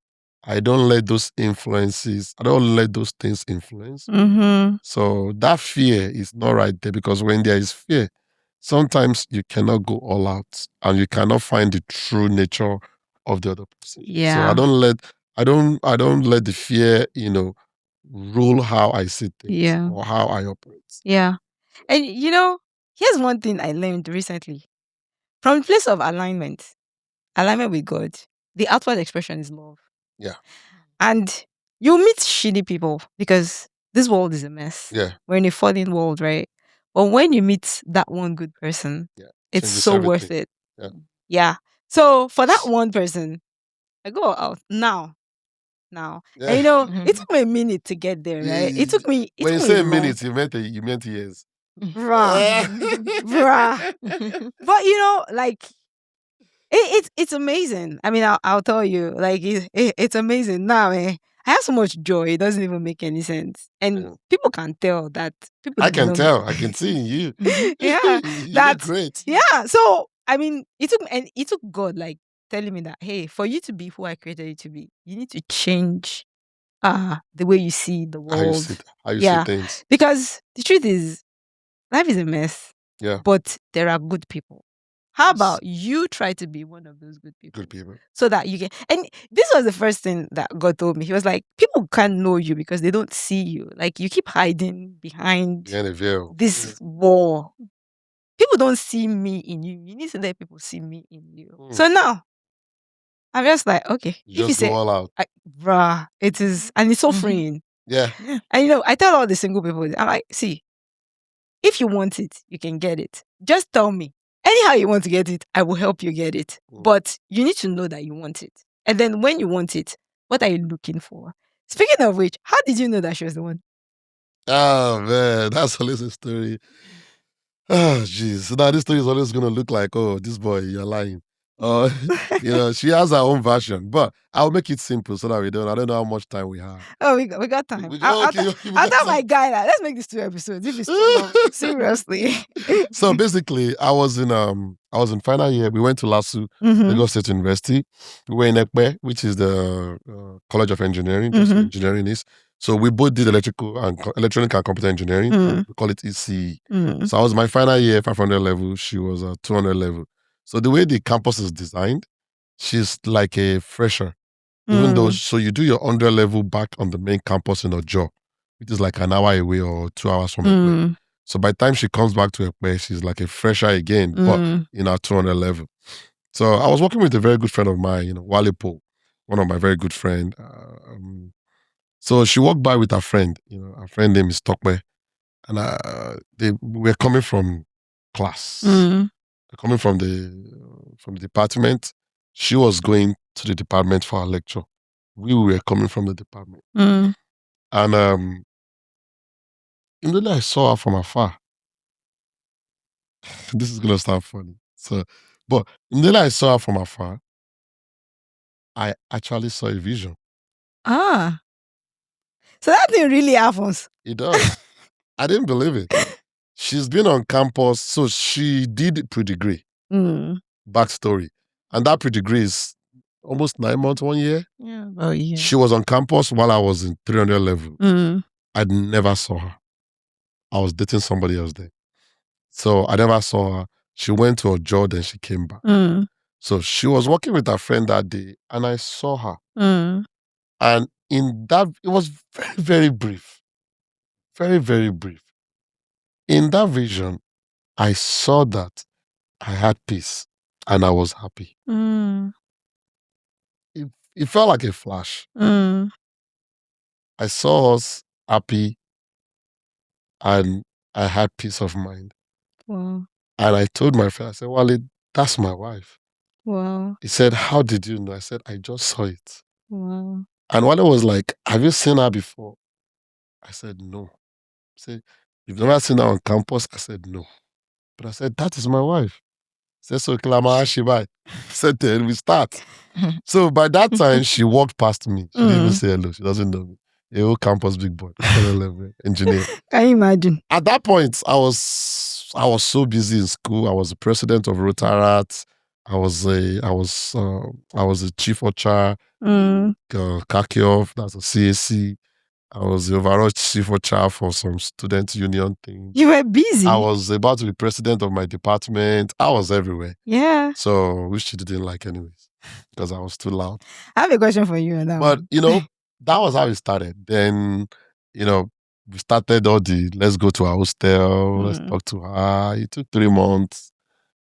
I don't let those influences, I don't let those things influence. So that fear is not right there because when there is fear, sometimes you cannot go all out and you cannot find the true nature of the other person. Yeah. So I don't let the fear, rule how I see things or how I operate. Yeah. And here's one thing I learned recently. From the place of alignment with God, the outward expression is love. Yeah. And you meet shitty people because this world is a mess. Yeah. We're in a fallen world, right? But when you meet that one good person, it's Changes so everything. worth it. Yeah. So for that one person, I go out now. Yeah. And it took me a minute to get there, right? It took me. When you say a minute, you meant years. Bruh. But like it's amazing. I'll tell you, like it's amazing. Now, I have so much joy. It doesn't even make any sense, and people can tell that. People I can know tell. I can see in you. Yeah, You that's look great. Yeah. So it took God like telling me that, hey, for you to be who I created you to be, you need to change the way you see the world. How you see things. Because the truth is, life is a mess. Yeah. But there are good people. How about you try to be one of those good people? Good people. So that you can. And this was the first thing that God told me. He was like, people can't know you because they don't see you. Like, you keep hiding behind a veil. This wall. People don't see me in you. You need to let people see me in you. So now, I'm just like, okay. You just go all out. Bruh, it is. And it's so freeing. Yeah. And I tell all the single people, I'm like, see, if you want it, you can get it. Just tell me. Anyhow you want to get it, I will help you get it. But you need to know that you want it. And then when you want it, what are you looking for? Speaking of which, how did you know that she was the one? Oh, man. That's always a story. Oh, jeez. So now this story is always going to look like, oh, this boy, you're lying. She has her own version, but I'll make it simple so that I don't know how much time we have. Oh, we got time. I'll tell my guy that let's make this 2 episodes if it's too long. Seriously. So basically, I was in final year. We went to LASU, Lagos State University. We were in Ekpe, which is the College of Engineering. That's what engineering is. So we both did electronic and computer engineering. We call it ECE. So I was my final year, 500 level. She was 200 level. So the way the campus is designed, she's like a fresher. Even though, so you do your 100 level back on the main campus in Ojo, which is like an hour away or 2 hours from Ekpe. So by the time she comes back to Ekpe, she's like a fresher again, but in our 200 level. So I was working with a very good friend of mine, Wale Paul, one of my very good friends. So she walked by with her friend, her friend name is Tokwe. And we were coming from class. coming from the department. She was going to the department for a lecture. We were coming from the department. Mm. And immediately I saw her from afar. This is gonna sound funny. But immediately I saw her from afar, I actually saw a vision. Ah. So that thing really happens. It does. I didn't believe it. She's been on campus, so she did pre-degree. Mm. Backstory. And that pre-degree is almost 9 months, 1 year. Yeah, about a year. She was on campus while I was in 300 level. Mm. I never saw her. I was dating somebody else then. So I never saw her. She went to a job, then she came back. Mm. So she was working with her friend that day, and I saw her. Mm. And in that, it was very, very brief. Very, very brief. In that vision, I saw that I had peace and I was happy. Mm. It felt like a flash. Mm. I saw us happy and I had peace of mind. Wow. And I told my friend, I said, Wale, that's my wife. Wow. He said, how did you know? I said, I just saw it. Wow. And Wale was like, have you seen her before? I said, no. He said, you've never seen her on campus? I said, no. But I said, that is my wife. He said, so Klama Shibai. I said, then we start. So by that time, she walked past me. She didn't even say hello. She doesn't know me. A whole campus big boy, engineer. Can you imagine? At that point, I was so busy in school. I was the president of Rotaract. I was a chief OCHA, Kakioff, that's a CAC. I was the overall chief OCHA for some student union thing. You were busy. I was about to be president of my department. I was everywhere. Yeah. So, which she didn't like anyways, because I was too loud. I have a question for you on that But, one. that was how it started. Then, we started all the, let's go to our hostel, let's talk to her. It took 3 months,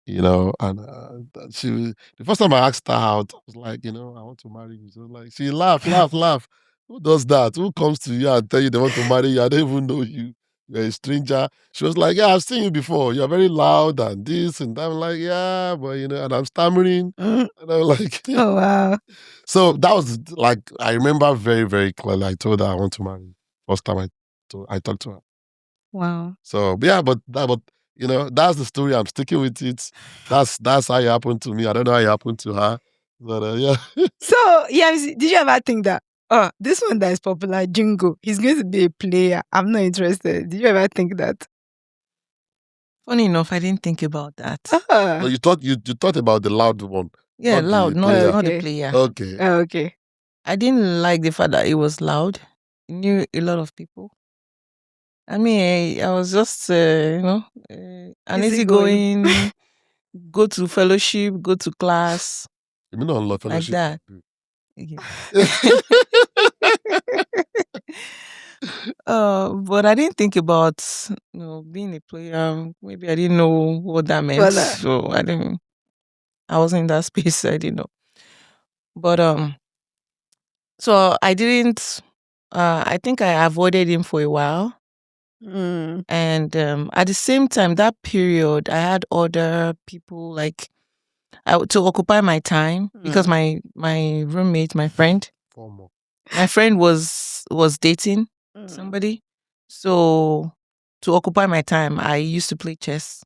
and the first time I asked her out, I was like, I want to marry you. So like, she laughed. Who does that? Who comes to you and tell you they want to marry you? I don't even know you. You're a stranger. She was like, yeah, I've seen you before. You're very loud and this and that. I'm like, yeah, but and I'm stammering. And I'm like, oh, wow. So that was like, I remember very, very clearly. I told her I want to marry you. First time I talked to her. Wow. So yeah, but that's the story. I'm sticking with it. That's how it happened to me. I don't know how it happened to her. But yeah. So, yeah, did you ever think that, this one that is popular, Jingo, he's going to be a player. I'm not interested. Did you ever think that? Funny enough, I didn't think about that. So you thought about the loud one. Yeah, not loud, the not player. the player. Okay. Okay. I didn't like the fact that it was loud. I knew a lot of people. I mean, I was just, an easygoing, go to fellowship, go to class. You mean on fellowship? Like that. Yeah. But I didn't think about being a player. Maybe I didn't know what that meant. So I wasn't in that space. I didn't know. But so I didn't. I think I avoided him for a while. And at the same time, that period, I had other people to occupy my time because my roommate, my friend was dating somebody. So to occupy my time, I used to play chess.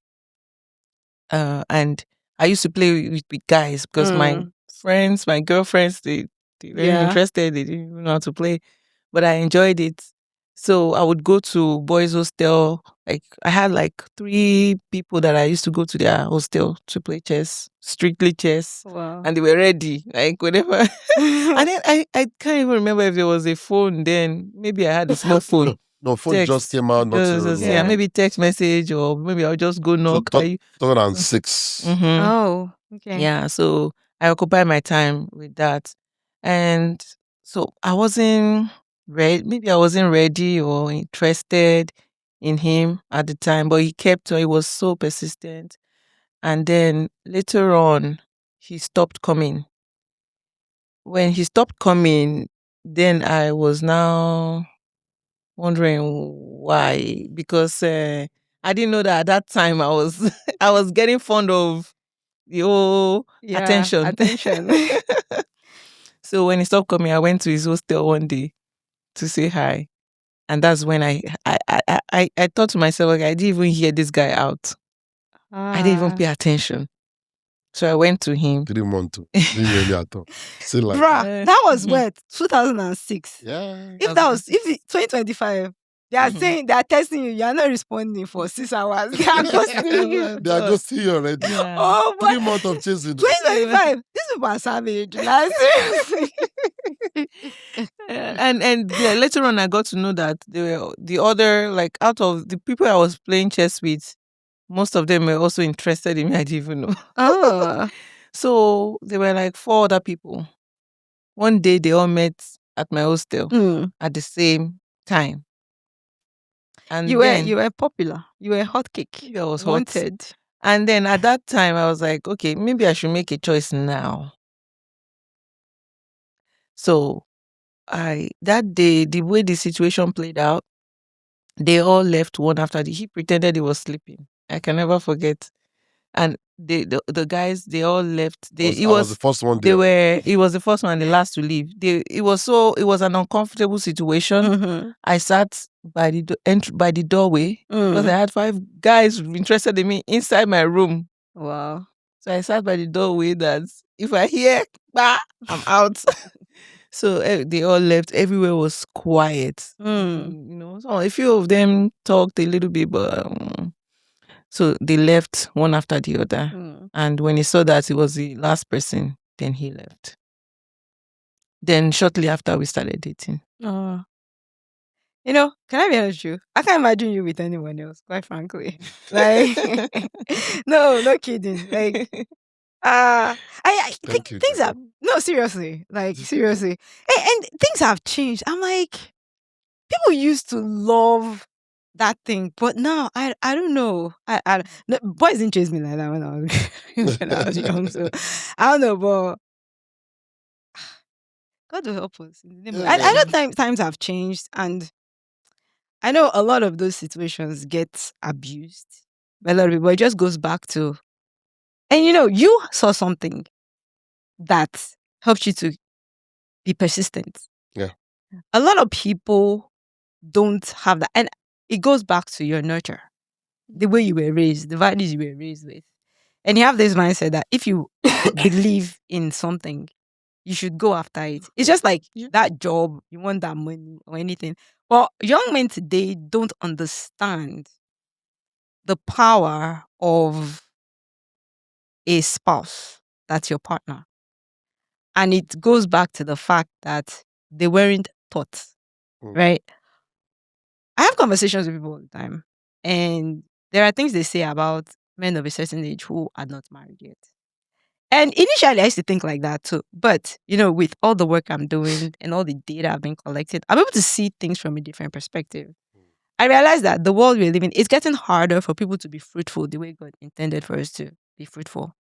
And I used to play with guys because my friends, my girlfriends, they weren't interested. They didn't even know how to play, but I enjoyed it. So I would go to boys' hostel. Like I had 3 people that I used to go to their hostel to play chess, strictly chess. Wow. And they were ready, whatever. And then I can't even remember if there was a phone then. Maybe I had a small phone. No, phone just came out. Yeah, maybe text message or maybe I'll just go knock. So 2006. Oh, okay. Yeah, so I occupied my time with that. And so I wasn't ready. Maybe I wasn't ready or interested in him at the time, but he was so persistent. And then later on, he stopped coming. When he stopped coming, then I was now wondering why. Because I didn't know that at that time I was I was getting fond of the whole attention. So when he stopped coming, I went to his hostel one day to say hi. And that's when I thought to myself, okay, I didn't even hear this guy out. I didn't even pay attention. So I went to him. Didn't want to. Didn't hear me at all. Still like, Bruh, that was what? 2006. yeah. If 2025, they are saying, they are testing you, you are not responding for 6 hours. They are ghosting you. They are ghosting you already. Yeah. Oh, boy. 3 months of chasing. 2025, these people are savage. Like, seriously. And later on, I got to know that they were the other, like, out of the people I was playing chess with, most of them were also interested in me. I didn't even know. Oh. So there were like 4 other people. One day they all met at my hostel at the same time. And you were popular. You were hot cake. I was wanted. hot. And then at that time, I was like, okay, maybe I should make a choice now. So that day, the way the situation played out, they all left one after the. He pretended he was sleeping. I can never forget. And the guys, they all left. I was the first one there. He was the first one and the last to leave. It was an uncomfortable situation. Mm-hmm. I sat by the doorway because I had 5 guys interested in me inside my room. Wow. So I sat by the doorway that if I hear, bah, I'm out. So they all left. Everywhere was quiet. So a few of them talked a little bit, but so they left one after the other. And when he saw that it was the last person, then he left. Then shortly after, we started dating. Can I be honest with you? I can't imagine you with anyone else, quite frankly. Like, no kidding. Like, I think things have, no, seriously. Like, seriously. And things have changed. I'm like, people used to love that thing, but now I don't know. No, boys didn't chase me like that when I was young. So I don't know, but God will help us. I know times have changed, and I know a lot of those situations get abused by a lot of people. It just goes back to, and you saw something that helped you to be persistent. Yeah. A lot of people don't have that, and it goes back to your nurture, the way you were raised, the values you were raised with. And you have this mindset that if you believe in something, you should go after it. It's just like that job, you want that money or anything. But young men today don't understand the power of a spouse that's your partner. And it goes back to the fact that they weren't taught, right? I have conversations with people all the time, and there are things they say about men of a certain age who are not married yet. And initially, I used to think like that too. But, with all the work I'm doing and all the data I've been collected, I'm able to see things from a different perspective. I realized that the world we're living, it's getting harder for people to be fruitful the way God intended for us to be fruitful.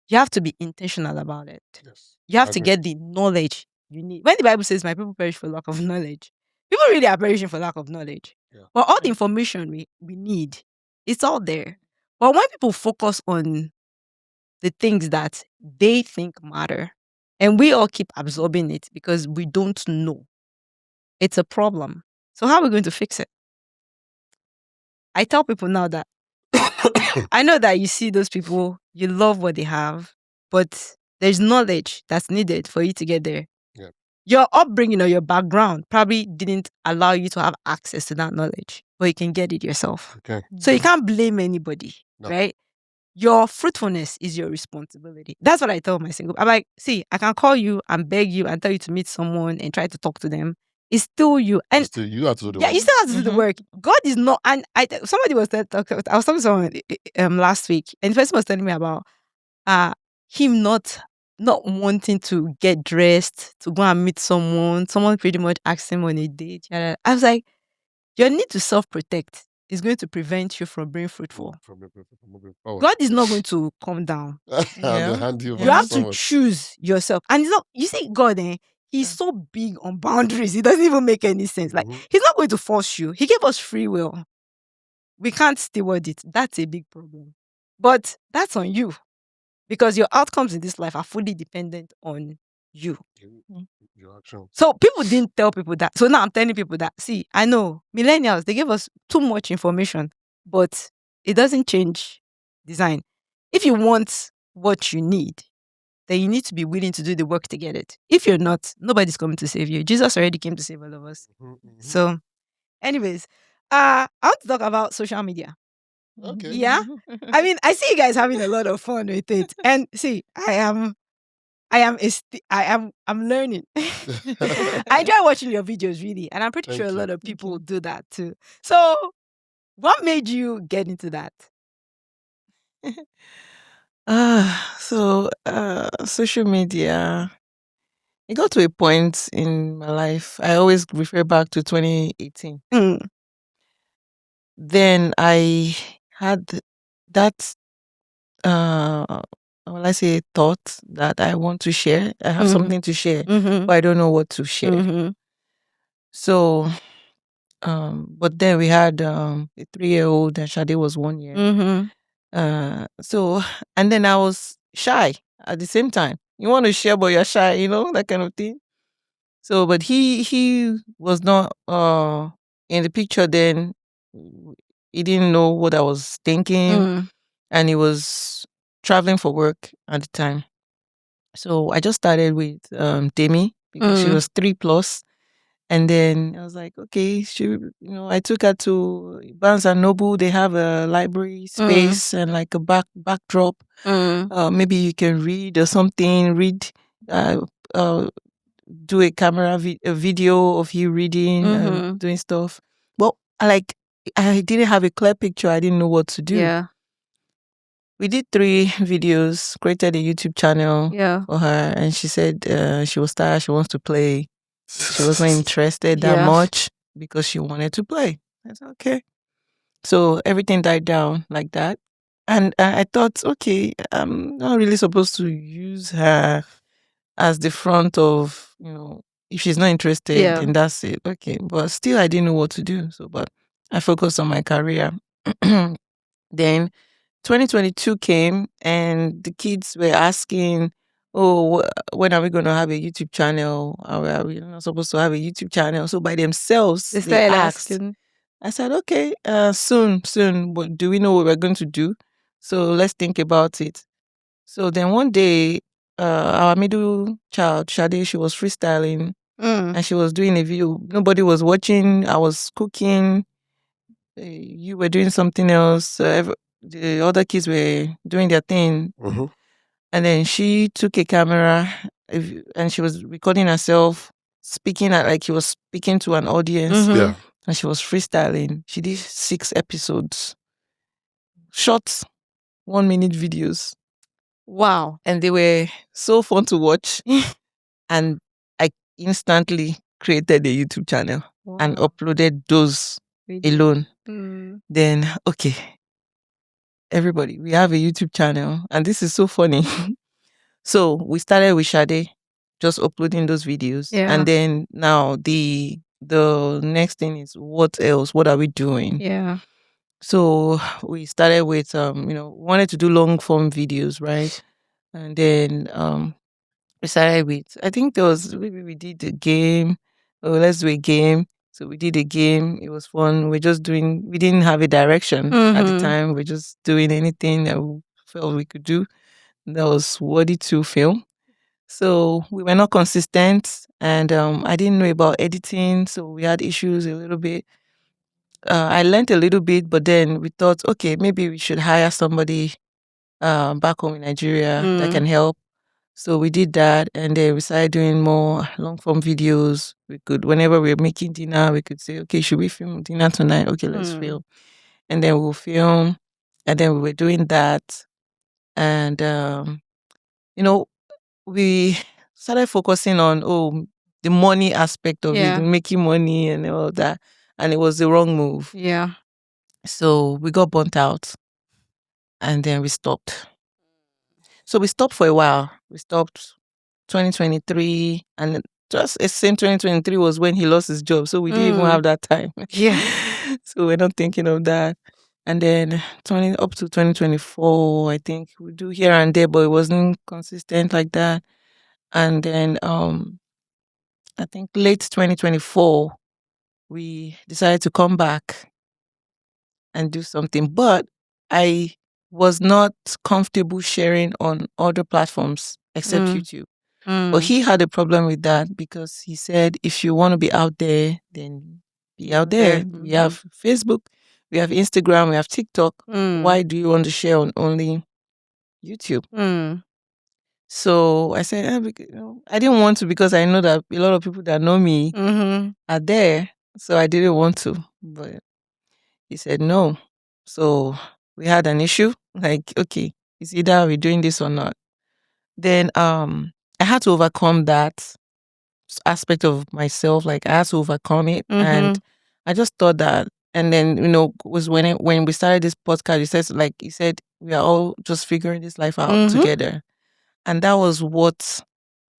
You have to be intentional about it. Yes, you have to get the knowledge you need. When the Bible says, my people perish for lack of knowledge, people really are perishing for lack of knowledge. Yeah. But all the information we need, it's all there. But when people focus on the things that they think matter, and we all keep absorbing it because we don't know, it's a problem. So how are we going to fix it? I tell people now that I know that you see those people, you love what they have, but there's knowledge that's needed for you to get there. Yeah. Your upbringing or your background probably didn't allow you to have access to that knowledge, but you can get it yourself. Okay. So you can't blame anybody, right? Your fruitfulness is your responsibility. That's what I tell my single. I'm like, see, I can call you and beg you and tell you to meet someone and try to talk to them. It's still you. And still, you have to do the work. you still have to do the work. God is not. And somebody was I was talking to someone last week, and the person was telling me about him not wanting to get dressed to go and meet someone. Someone pretty much asked him on a date. I was like, your need to self-protect is going to prevent you from being fruitful. God is not going to come down. You have to choose yourself. And it's not, you see, God, He's so big on boundaries. It doesn't even make any sense. Like, He's not going to force you. He gave us free will. we can't steward it. That's a big problem. But that's on you because your outcomes in this life are fully dependent on you. Your action. So people didn't tell people that. So now I'm telling people that, see, I know millennials, they give us too much information, but it doesn't change design. If you want what you need, then you need to be willing to do the work to get it. If you're not, nobody's coming to save you. Jesus already came to save all of us. So, anyways, I want to talk about social media. Okay. Yeah. I mean, I see you guys having a lot of fun with it. And see, I'm learning. I enjoy watching your videos really, and I'm pretty Thank sure a you. lot of people do that too. So, what made you get into that? Social media. It got to a point in my life. I always refer back to 2018. Mm, Then I had that well, I say thought that I want to share. I have Mhm. something to share, mhm, but I don't know what to share. mhm, So, but then we had a 3-year-old and Shade was 1 year. mhm, So, and then I was shy at the same time. You want to share, but you're shy, that kind of thing. So, but he was not in the picture then. He didn't know what I was thinking, mm, and he was traveling for work at the time. So I just started with Demi because she mm, was 3 plus. And then I was like, okay, I took her to Barnes and Noble. They have a library space and like a backdrop. Maybe you can read or something. Uh, uh, do a a video of you reading and mhm. doing stuff. Well, I didn't have a clear picture. I didn't know what to do. Yeah, We did 3 videos, created a YouTube channel yeah, for her, and she said she was tired, she wants to play. She wasn't interested that Yeah. much because she wanted to play. I said, okay. So everything died down like that. And I thought, okay, I'm not really supposed to use her as the front of, if she's not interested, Yeah. then that's it. Okay. But still, I didn't know what to do. So, but I focused on my career. Then 2022 came and the kids were asking, oh, when are we going to have a YouTube channel? Are we not supposed to have a YouTube channel? So by themselves, They they started asked. asking. I said, okay, soon. But do we know what we're going to do? So let's think about it. So then one day, our middle child, Shade, she was freestyling and she was doing a video. Nobody was watching. I was cooking. You were doing something else. The other kids were doing their thing. And then she took a camera and she was recording herself speaking like she was speaking to an audience. Mhm. Yeah. And she was freestyling. She did 6 episodes, short 1-minute videos. Wow. And they were so fun to watch. And I instantly created a YouTube channel and Wow. uploaded those alone. Then, okay, everybody, we have a YouTube channel. And this is so funny. So we started with Shade, just uploading those videos. Yeah. And then now the next thing is what else? What are we doing? Yeah. So we started with wanted to do long form videos, right? And then we started with, I think there was, maybe we did a game. Oh, let's do a game. So we did a game. It was fun. We didn't have a direction at the time. We're just doing anything that we felt we could do. That was worthy to film. So we were not consistent, and I didn't know about editing, so we had issues a little bit. I learned a little bit, but then we thought, okay, maybe we should hire somebody back home in Nigeria that can help. So we did that, and then we started doing more long form videos. We could, whenever we were making dinner, we could say, okay, should we film dinner tonight? Okay, let's film, and then we'll film, and then we were doing that, and we started focusing on the money aspect of it, making money and all that, and it was the wrong move. Yeah. So we got burnt out, and then we stopped. So we stopped for a while. We stopped 2023, and just the same 2023 was when he lost his job. So we didn't even have that time. Yeah. So we're not thinking of that. And then turning up to 2024, I think we do here and there, but it wasn't consistent like that. And then I think late 2024, we decided to come back and do something. But I was not comfortable sharing on other platforms except YouTube. But he had a problem with that because he said, if you want to be out there, then be out there. We have Facebook, we have Instagram, we have TikTok. Why do you want to share on only YouTube? So I said, I didn't want to because I know that a lot of people that know me are there. So I didn't want to. But he said no. So we had an issue. Like, okay, it's either we're doing this or not. Then I had to overcome that aspect of myself. Like I had to overcome it. And I just thought that, and then, was when we started this podcast, he said, we are all just figuring this life out together. And that was what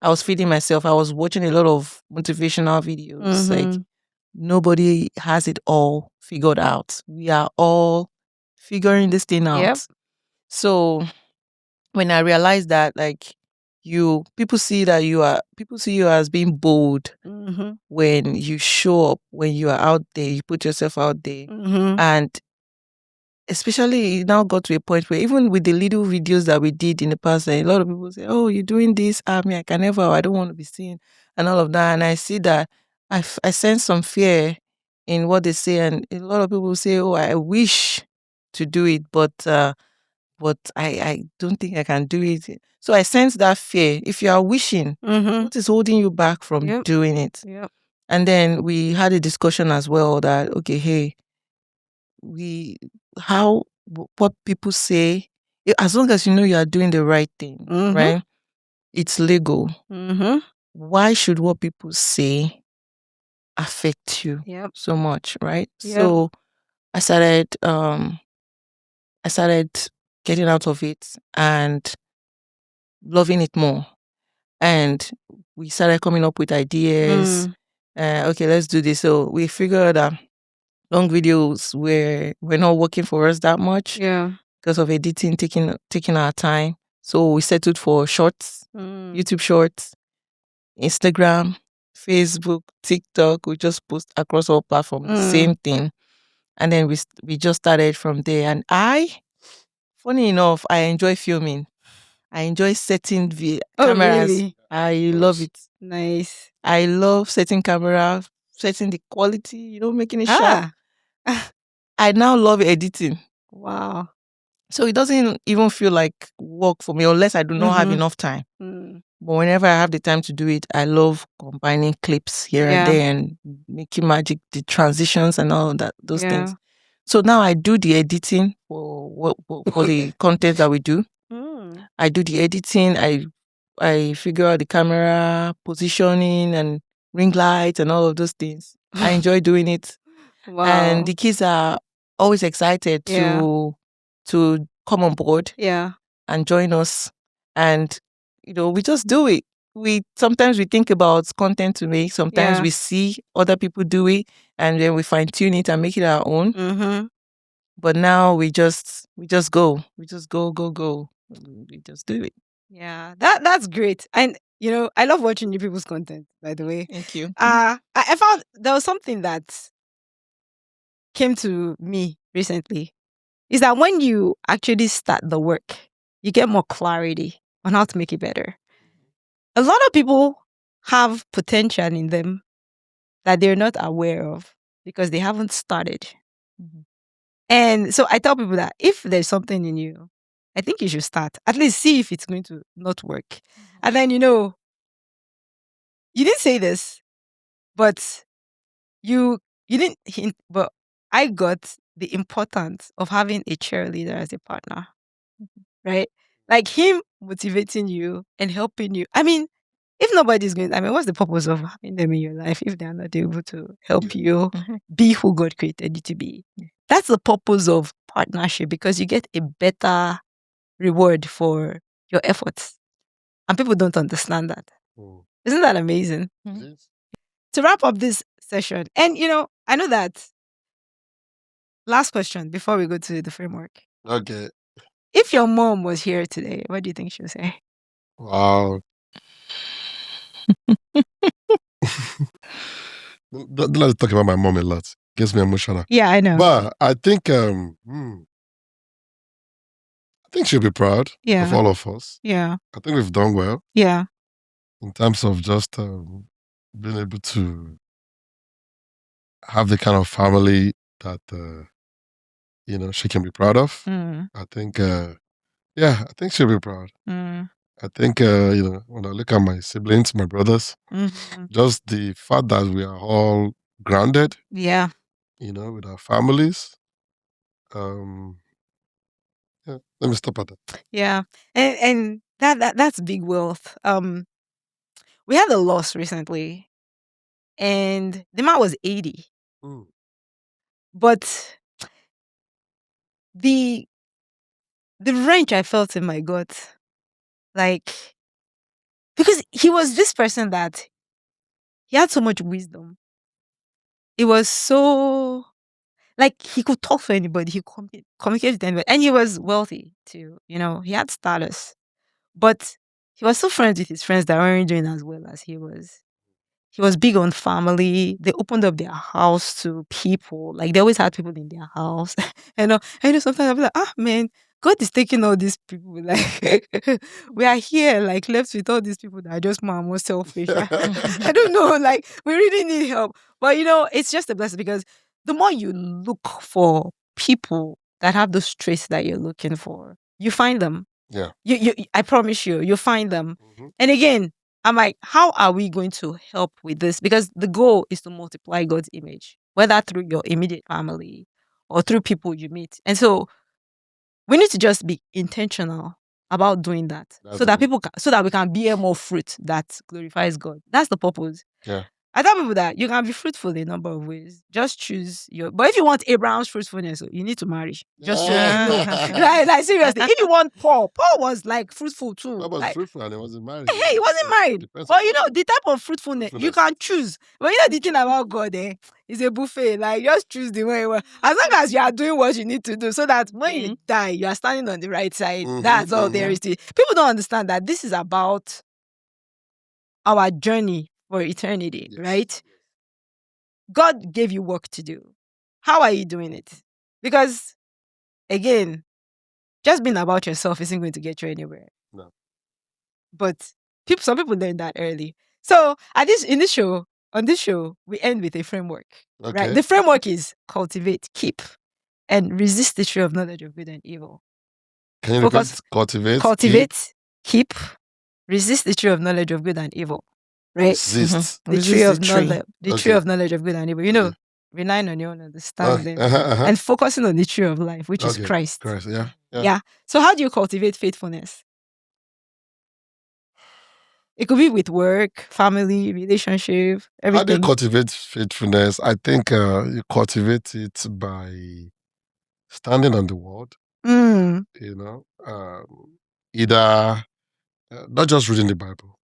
I was feeding myself. I was watching a lot of motivational videos. Like nobody has it all figured out. We are all figuring this thing out. Yep. So when I realized that, like, people see you as being bold when you show up, when you are out there, you put yourself out there. And especially it now got to a point where even with the little videos that we did in the past, a lot of people say, oh, you're doing this, I can never, I don't want to be seen, and all of that. And I see that I sense some fear in what they say, and a lot of people say, oh, I wish to do it, but I don't think I can do it. So I sense that fear. If you are wishing, what is holding you back from doing it? Yep. And then we had a discussion as well that, okay, hey, what people say, as long as you know you are doing the right thing, right? It's legal. Why should what people say affect you so much, right? So I started getting out of it and loving it more. And we started coming up with ideas. Okay, let's do this. So we figured that long videos were not working for us that much because of editing taking our time. So we settled for shorts, YouTube shorts, Instagram, Facebook, TikTok. We just post across all platforms, the same thing. And then we just started from there. And funny enough, I enjoy filming. I enjoy setting cameras. Really? I love it. Nice. I love setting camera, setting the quality, making it sharp. I now love editing. Wow. So it doesn't even feel like work for me unless I do not have enough time. But whenever I have the time to do it, I love combining clips here and there and making magic, the transitions and all of that, those things. So now I do the editing for the content that we do. I do the editing. I figure out the camera positioning and ring lights and all of those things. I enjoy doing it. Wow. And the kids are always excited to come on board and join us. And, we just do it. Sometimes we think about content to make. Sometimes we see other people do it and then we fine tune it and make it our own. But now we just go. We just go. We just do it. Yeah, that's great. And I love watching new people's content, by the way. Thank you. I found there was something that came to me recently. Is that when you actually start the work, you get more clarity on how to make it better. A lot of people have potential in them that they're not aware of because they haven't started. And so I tell people that if there's something in you, I think you should start. At least see if it's going to not work. And then, you didn't say this, but you didn't hint, but I got the importance of having a cheerleader as a partner, right? Like him motivating you and helping you. I mean, if nobody's going, what's the purpose of having them in your life if they're not able to help you be who God created you to be? That's the purpose of partnership, because you get a better reward for your efforts. And people don't understand that. Isn't that amazing? To wrap up this session, and I know that last question before we go to the framework. Okay. If your mom was here today, what do you think she would say? Wow. Don't let us talk about my mom a lot. Gets me emotional. Yeah, I know. But I think I think she'll be proud of all of us. Yeah. I think we've done well Yeah. in terms of just being able to have the kind of family that she can be proud of. I think I think she'll be proud. I think when I look at my siblings, my brothers, just the fact that we are all grounded, Yeah. with our families. Yeah, let me stop at that. Yeah. And that's big wealth. We had a loss recently and the man was 80. Mm. But the wrench I felt in my gut, like, because he was this person that he had so much wisdom. It was so, like, he could talk to anybody, he could communicate with anybody, and he was wealthy too. He had status, but he was so friends with his friends that weren't doing as well as he was. He was big on family. They opened up their house to people. Like, they always had people in their house. Sometimes I'll be like, man, God is taking all these people. Like, we are here, like, left with all these people that are just more and more selfish. I don't know. Like, we really need help. But, it's just a blessing because the more you look for people that have those traits that you're looking for, you find them. Yeah. I promise you find them. Mm-hmm. And again, I'm like, how are we going to help with this? Because the goal is to multiply God's image, whether through your immediate family or through people you meet. And so we need to just be intentional about doing that. So that we can bear more fruit that glorifies God. That's the purpose. Yeah. I tell people that you can be fruitful in a number of ways. Just choose but if you want Abraham's fruitfulness, you need to marry. Just so like seriously. If you want Paul was like fruitful too. Paul was like, fruitful and he wasn't married. Hey, he wasn't married. But the type of fruitfulness you can choose. But the thing about God, is a buffet. Like, just choose the way you want. As long as you are doing what you need to do, so that when you die, you are standing on the right side. That's all there is to it. People don't understand that this is about our journey for eternity, right? God gave you work to do. How are you doing it? Because, again, just being about yourself isn't going to get you anywhere. No. But some people learn that early. So on this show, we end with a framework. Okay. Right? The framework is cultivate, keep, and resist the tree of knowledge of good and evil. Can you repeat? Cultivate, keep, resist the tree of knowledge of good and evil. Right? Resist. The tree of knowledge. The tree of knowledge of good and evil. Relying on your own understanding and focusing on the tree of life, which is Christ. Yeah. So how do you cultivate faithfulness? It could be with work, family, relationship, everything. How do you cultivate faithfulness? I think you cultivate it by standing on the word. Either not just reading the Bible,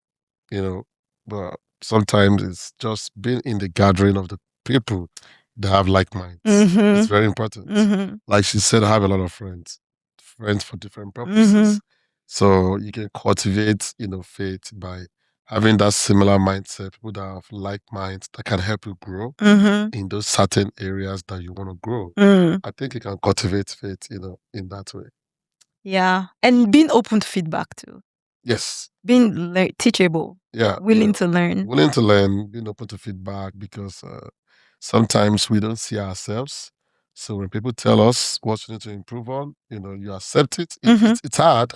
but sometimes it's just being in the gathering of the people that have like minds. It's very important. Like she said, I have a lot of friends for different purposes. So you can cultivate, faith by having that similar mindset, people that have like minds that can help you grow in those certain areas that you want to grow. I think you can cultivate faith, in that way. Yeah. And being open to feedback too. Yes. Being teachable. Yeah. Willing to learn. Willing to learn, being open to feedback, because sometimes we don't see ourselves. So when people tell us what you need to improve on, you accept it. It's hard.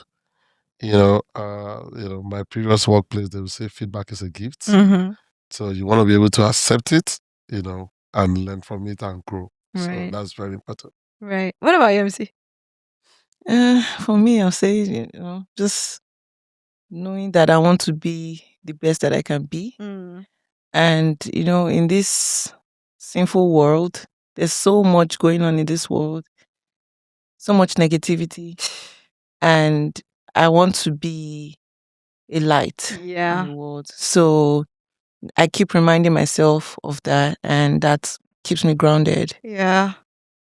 My previous workplace, they would say feedback is a gift. So you want to be able to accept it, and learn from it and grow. Right. So that's very important. Right. What about you, MC? For me, I'll say, just knowing that I want to be the best that I can be. And, in this sinful world, there's so much going on in this world, so much negativity. And I want to be a light in the world. So I keep reminding myself of that, and that keeps me grounded. Yeah.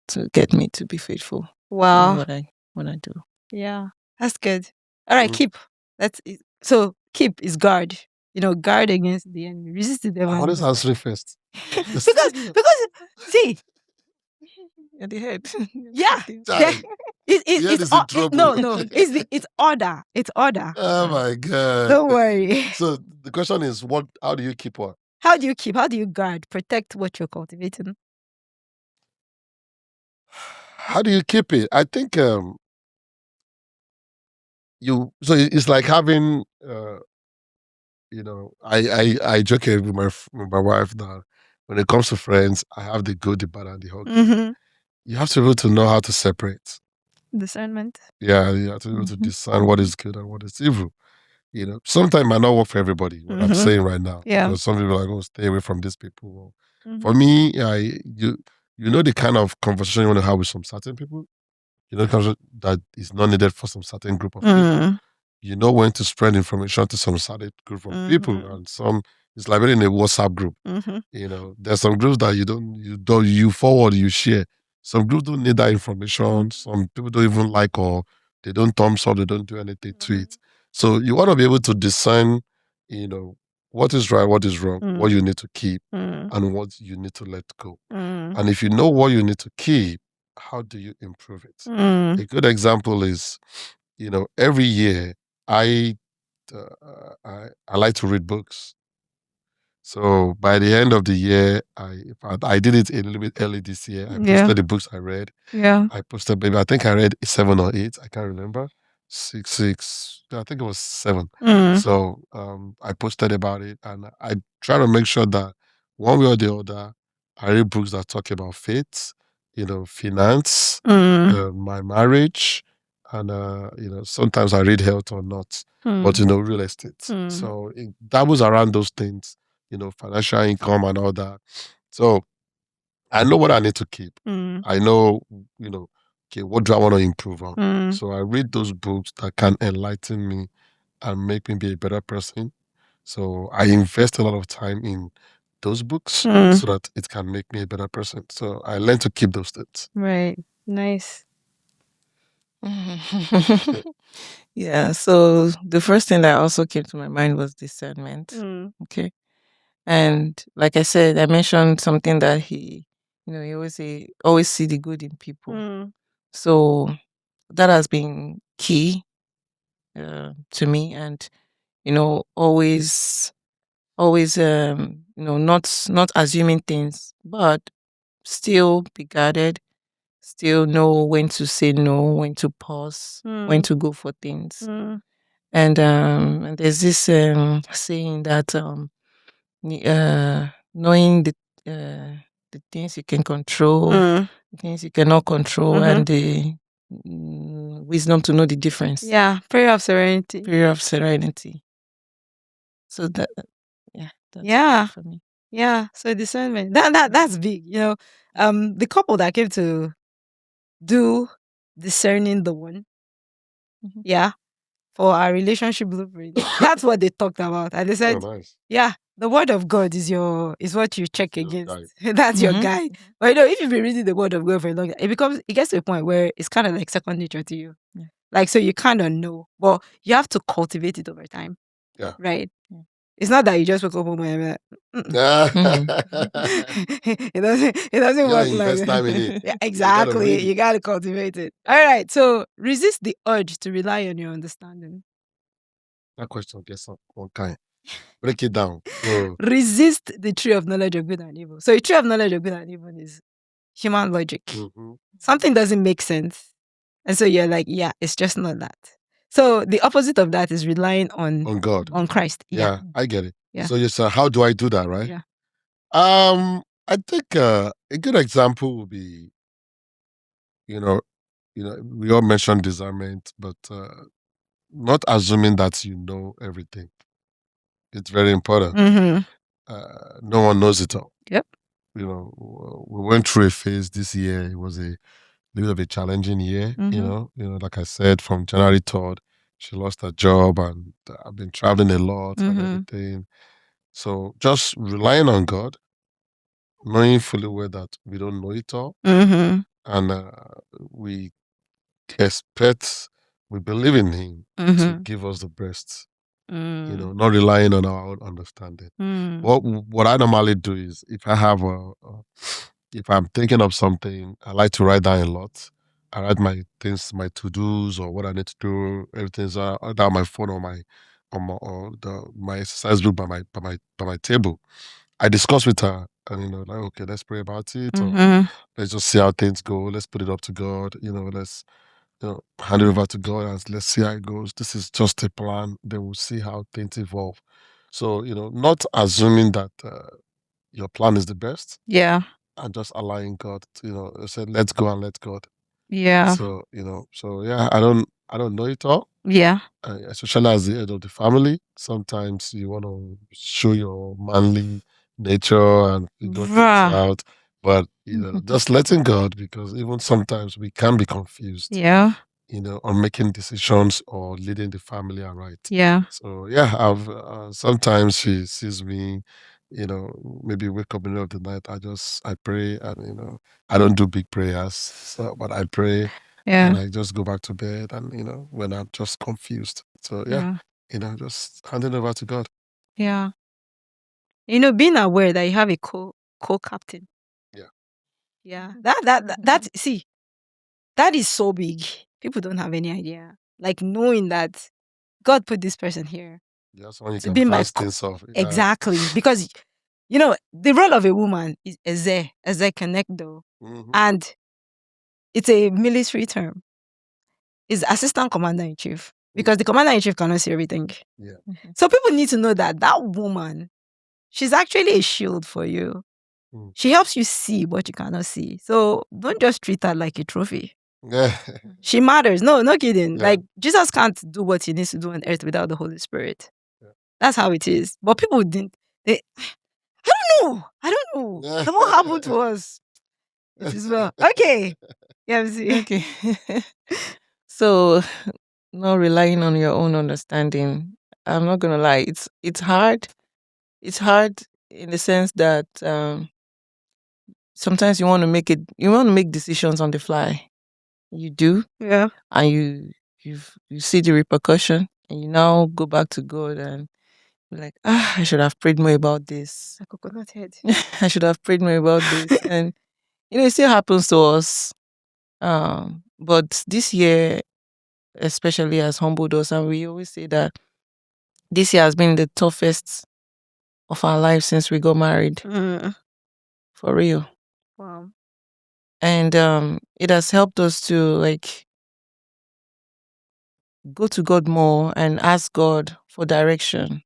to get me to be faithful in Wow. what I do. Yeah. That's good. All right, Mm. keep. So keep is guard. Guard against the enemy. Resist the devil. What is answering first? because see, At the head. yeah. Child, It's Ian is in trouble. no. It's order. It's order. Oh my God. Don't worry. So the question is, how do you keep what? How do you keep? How do you guard? Protect what you're cultivating. How do you keep it? I think it's like having I joke with my wife that when it comes to friends, I have the good, the bad, and the ugly. Mm-hmm. You have to be able to know how to separate. Discernment. Yeah, you have to be able to Mhm. discern what is good and what is evil. Sometimes it might not work for everybody, what I'm Mhm. saying right now. Yeah. Because some people are like, oh, stay away from these people. Mhm. For me, you know the kind of conversation you want to have with some certain people. That is not needed for some certain group of people. Mm. You know when to spread information to some certain group of people, Mhm. and some it's like in a WhatsApp group. Mhm. There's some groups that you forward, you share. Some groups don't need that information. Some people don't even like, or they don't thumbs up, they don't do anything to it. So you want to be able to discern, what is right, what is wrong, what you need to keep, and what you need to let go. And if you know what you need to keep, how do you improve it? A good example is, every year I I like to read books. So by the end of the year, I did it a little bit early this year. I Yeah. posted the books I read. Yeah. I posted maybe I think I read 7 or 8. I can't remember. Six. I think it was 7. So I posted about it, and I try to make sure that one way or the other, I read books that talk about faith, finance, my marriage, and sometimes I read health or not, but real estate. So it dabbles around those things, financial income and all that. So I know what I need to keep. I know, okay, what do I want to improve on? So I read those books that can enlighten me and make me be a better person. So I invest a lot of time in those books so that it can make me a better person. So I learn to keep those things. Right. Nice. Yeah. So the first thing that also came to my mind was discernment. Okay. And like I said, I mentioned something that he always see the good in people. So that has been key to me, and always not assuming things, but still be guarded, still know when to say no, when to pause, when to go for things. And there's this saying that knowing the things you can control, the things you cannot control, and the wisdom to know the difference. Yeah. Prayer of serenity. Prayer of serenity. So that's Yeah. big for me. Yeah. So discernment. That's big. The couple that came to do discerning the one. Yeah. For our relationship blueprint. That's what they talked about. And they said, Oh, nice. yeah, the word of God is what you check Your against. guide. That's your guide. But if you've been reading the word of God for a long time, it gets to a point where it's kind of like second nature to you. Yeah. Like, so you kind of know, but you have to cultivate it over time. Yeah. Right. Yeah. It's not that you just wake up one morning and it doesn't work like invest time in it. Yeah, exactly. You gotta cultivate it. All right. So resist the urge to rely on your understanding. That question gets one kind. Break it down. So, Resist the tree of knowledge of good and evil. So a tree of knowledge of good and evil is human logic. Something doesn't make sense. And so you're like, yeah, it's just not that. So the opposite of that is relying on God. on Christ. Yeah, I get it. Yeah. So you say, how do I do that, right? Yeah. I think a good example would be, we all mentioned discernment, but not assuming that you know everything. It's very important. No one knows it all. Yep. We went through a phase this year. It was a little bit of a challenging year. Like I said, from January 3rd, she lost her job, and I've been traveling a lot and everything. So just relying on God, knowing fully well that we don't know it all, and we expect, we believe in Him to give us the best. Not relying on our own understanding. What I normally do is, if I'm thinking of something, I like to write down a lot. I write my things, my to dos, or what I need to do. Everything's either on my phone or my exercise book by my table. I discuss with her, and like, okay, let's pray about it, or let's just see how things go. Let's put it up to God. Let's hand it over to God and let's see how it goes. This is just a plan. Then we'll see how things evolve. So, not assuming that your plan is the best, Yeah. and just allowing God to, say, let's go and let God. Yeah. So, yeah, I don't know it all. Yeah. Especially as the head of the family. Sometimes you want to show your manly nature and figure things out. But, just letting God, because even sometimes we can be confused. Yeah. On making decisions or leading the family aright. Yeah. So yeah, I've sometimes she sees me, maybe wake up in the middle of the night. I pray, and I don't do big prayers, but I pray and Yeah. I just go back to bed, and when I'm just confused. So yeah, just handing over to God. Yeah. Being aware that you have a co-captain. Yeah. Yeah. That see, that is so big. People don't have any idea. Like knowing that God put this person here Just when you to can be my bounce things off. Yeah. exactly, because the role of a woman is Eze connect though, and it's a military term. It's assistant commander in chief because the commander in chief cannot see everything. Yeah. So people need to know that woman, she's actually a shield for you. She helps you see what you cannot see. So don't just treat her like a trophy. Yeah. She matters. No kidding. Yeah. Like Jesus can't do what he needs to do on earth without the Holy Spirit. Yeah. That's how it is. But people didn't. I don't know. What happened to us? It is well. Okay. Yeah, see. Okay. So, not relying on your own understanding. I'm not gonna lie. It's hard. It's hard in the sense that sometimes you want to make decisions on the fly. You do, Yeah. and you see the repercussion, and you now go back to God and be like, I should have prayed more about this. A coconut head. I should have prayed more about this, and it still happens to us. But this year, especially, has humbled us, and we always say that this year has been the toughest of our lives since we got married. For real. Wow. And it has helped us to go to God more and ask God for direction.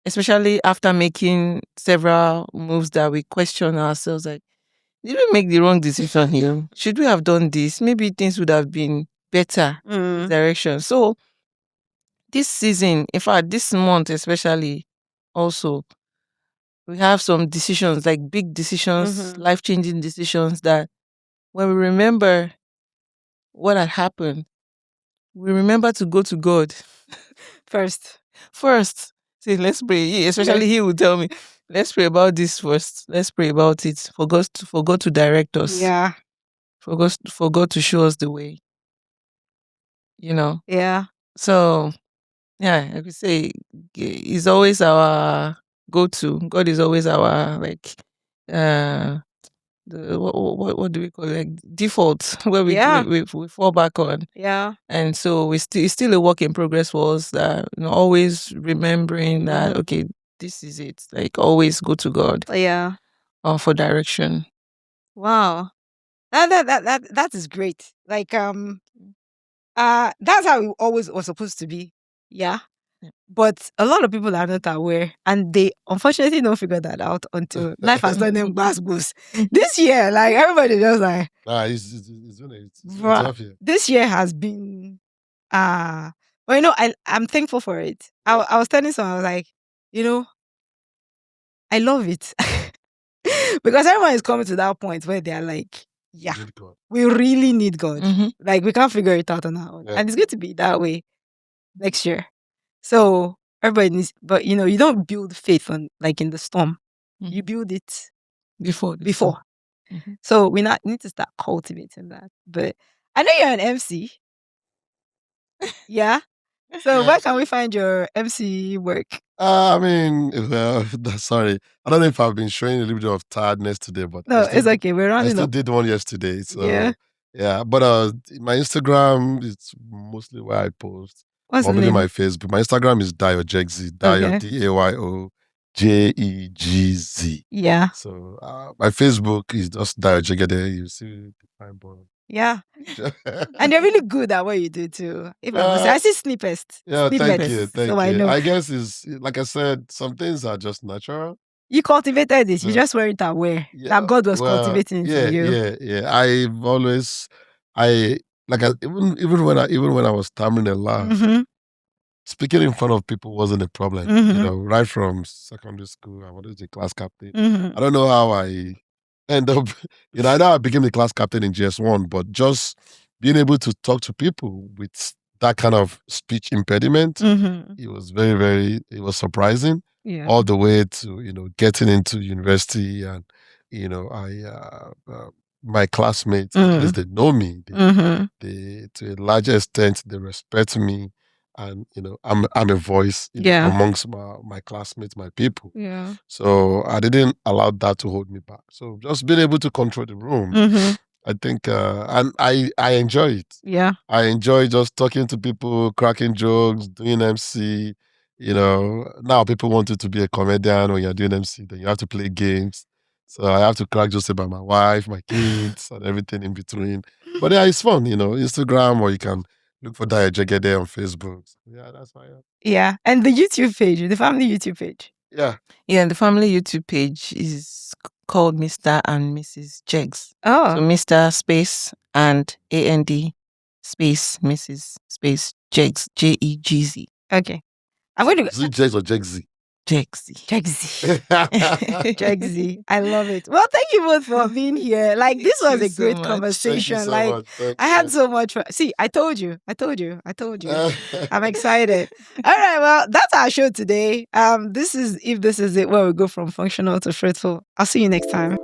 Especially after making several moves that we question ourselves, like, did we make the wrong decision here? Should we have done this? Maybe things would have been better this direction. So this season, in fact, this month especially, also, we have some decisions, like big decisions, life-changing decisions, that when we remember what had happened, we remember to go to God First. Say, let's pray. Especially he will tell me, let's pray about this first. Let's pray about it for God to direct us. Yeah. For God to show us the way. Yeah. So, yeah, I could say he's always our go-to. God is always our what do we call it? Like default, where we fall back on. Yeah. And so it's still a work in progress for us, that always remembering that okay, this is it. Like always go to God. Yeah. For direction. Wow. That is great. Like that's how it always was supposed to be. Yeah. But a lot of people are not aware, and they unfortunately don't figure that out until life has done them gbas. This year, like everybody just like, it's tough here. This year has been well, I'm thankful for it. I was telling someone, I was like, I love it. Because everyone is coming to that point where they're like, yeah, we really need God. Like we can't figure it out on our own. Yeah. And it's going to be that way next year. So everybody needs, but you don't build faith on in the storm. You build it before. So we need to start cultivating that. But I know you're an MC. Yeah. So Yeah. where can we find your MC work? I mean, well, sorry. I don't know if I've been showing a little bit of tiredness today, but No, it's okay. We're I rounding still up. did one yesterday. Yeah. So yeah. But my Instagram is mostly where I post. What's Or the maybe name? my Facebook. My Instagram is Dayo Jegz. Dayo Okay. DayoJegz. Yeah. So my Facebook is just Dayo Jegede. You see the fine boy. Yeah. And you're really good at what you do too. If I must say, I Uh, see snippets. yeah, thank you, Snippets. So thank I you. know. I guess it's like I said, some things are just natural. You cultivated this. You So just weren't aware yeah, that God was well, cultivating it in you. yeah. I've always, I like I, even when I was stammering a lot, Mm-hmm. speaking in front of people wasn't a problem. You Mm-hmm. know, right from secondary school, I wanted to be class captain. Mm-hmm. I don't know how I end up. You know, I know I became the class captain in GS1, but just being able to talk to people with that kind of speech impediment, Mm-hmm. it was very, very. It was surprising Yeah. all the way to getting into university, and I my classmates, at least they know me. Mm-hmm. They to a large extent they respect me, and I'm a voice Yeah. amongst my classmates, my people. Yeah. So I didn't allow that to hold me back. So just being able to control the room, Mm-hmm. I think, and I enjoy it. Yeah. I enjoy just talking to people, cracking jokes, doing MC. Now people want you to be a comedian when you're doing MC, then you have to play games. So I have to crack jokes about my wife, my kids, and everything in between. But yeah, it's fun, Instagram, or you can look for Dayo Jegede on Facebook. So, yeah, that's why. Yeah. And the YouTube page, the family YouTube page. Yeah. Yeah, the family YouTube page is called Mr. and Mrs. Jegz. Oh. So Mr. space and AND space Mrs. space Jegz, Jegz. Okay. I'm going to Is it Jegz or Jegz? Jegz. Jegz. Jegz. I love it. Well, thank you both for being here. Like, this was a great Thank conversation. you so Like, much. Thank I had you. so much fun. See, I told you. I'm excited. All right, well, that's our show today. This is If This Is It, where we go from functional to fruitful. I'll see you next time.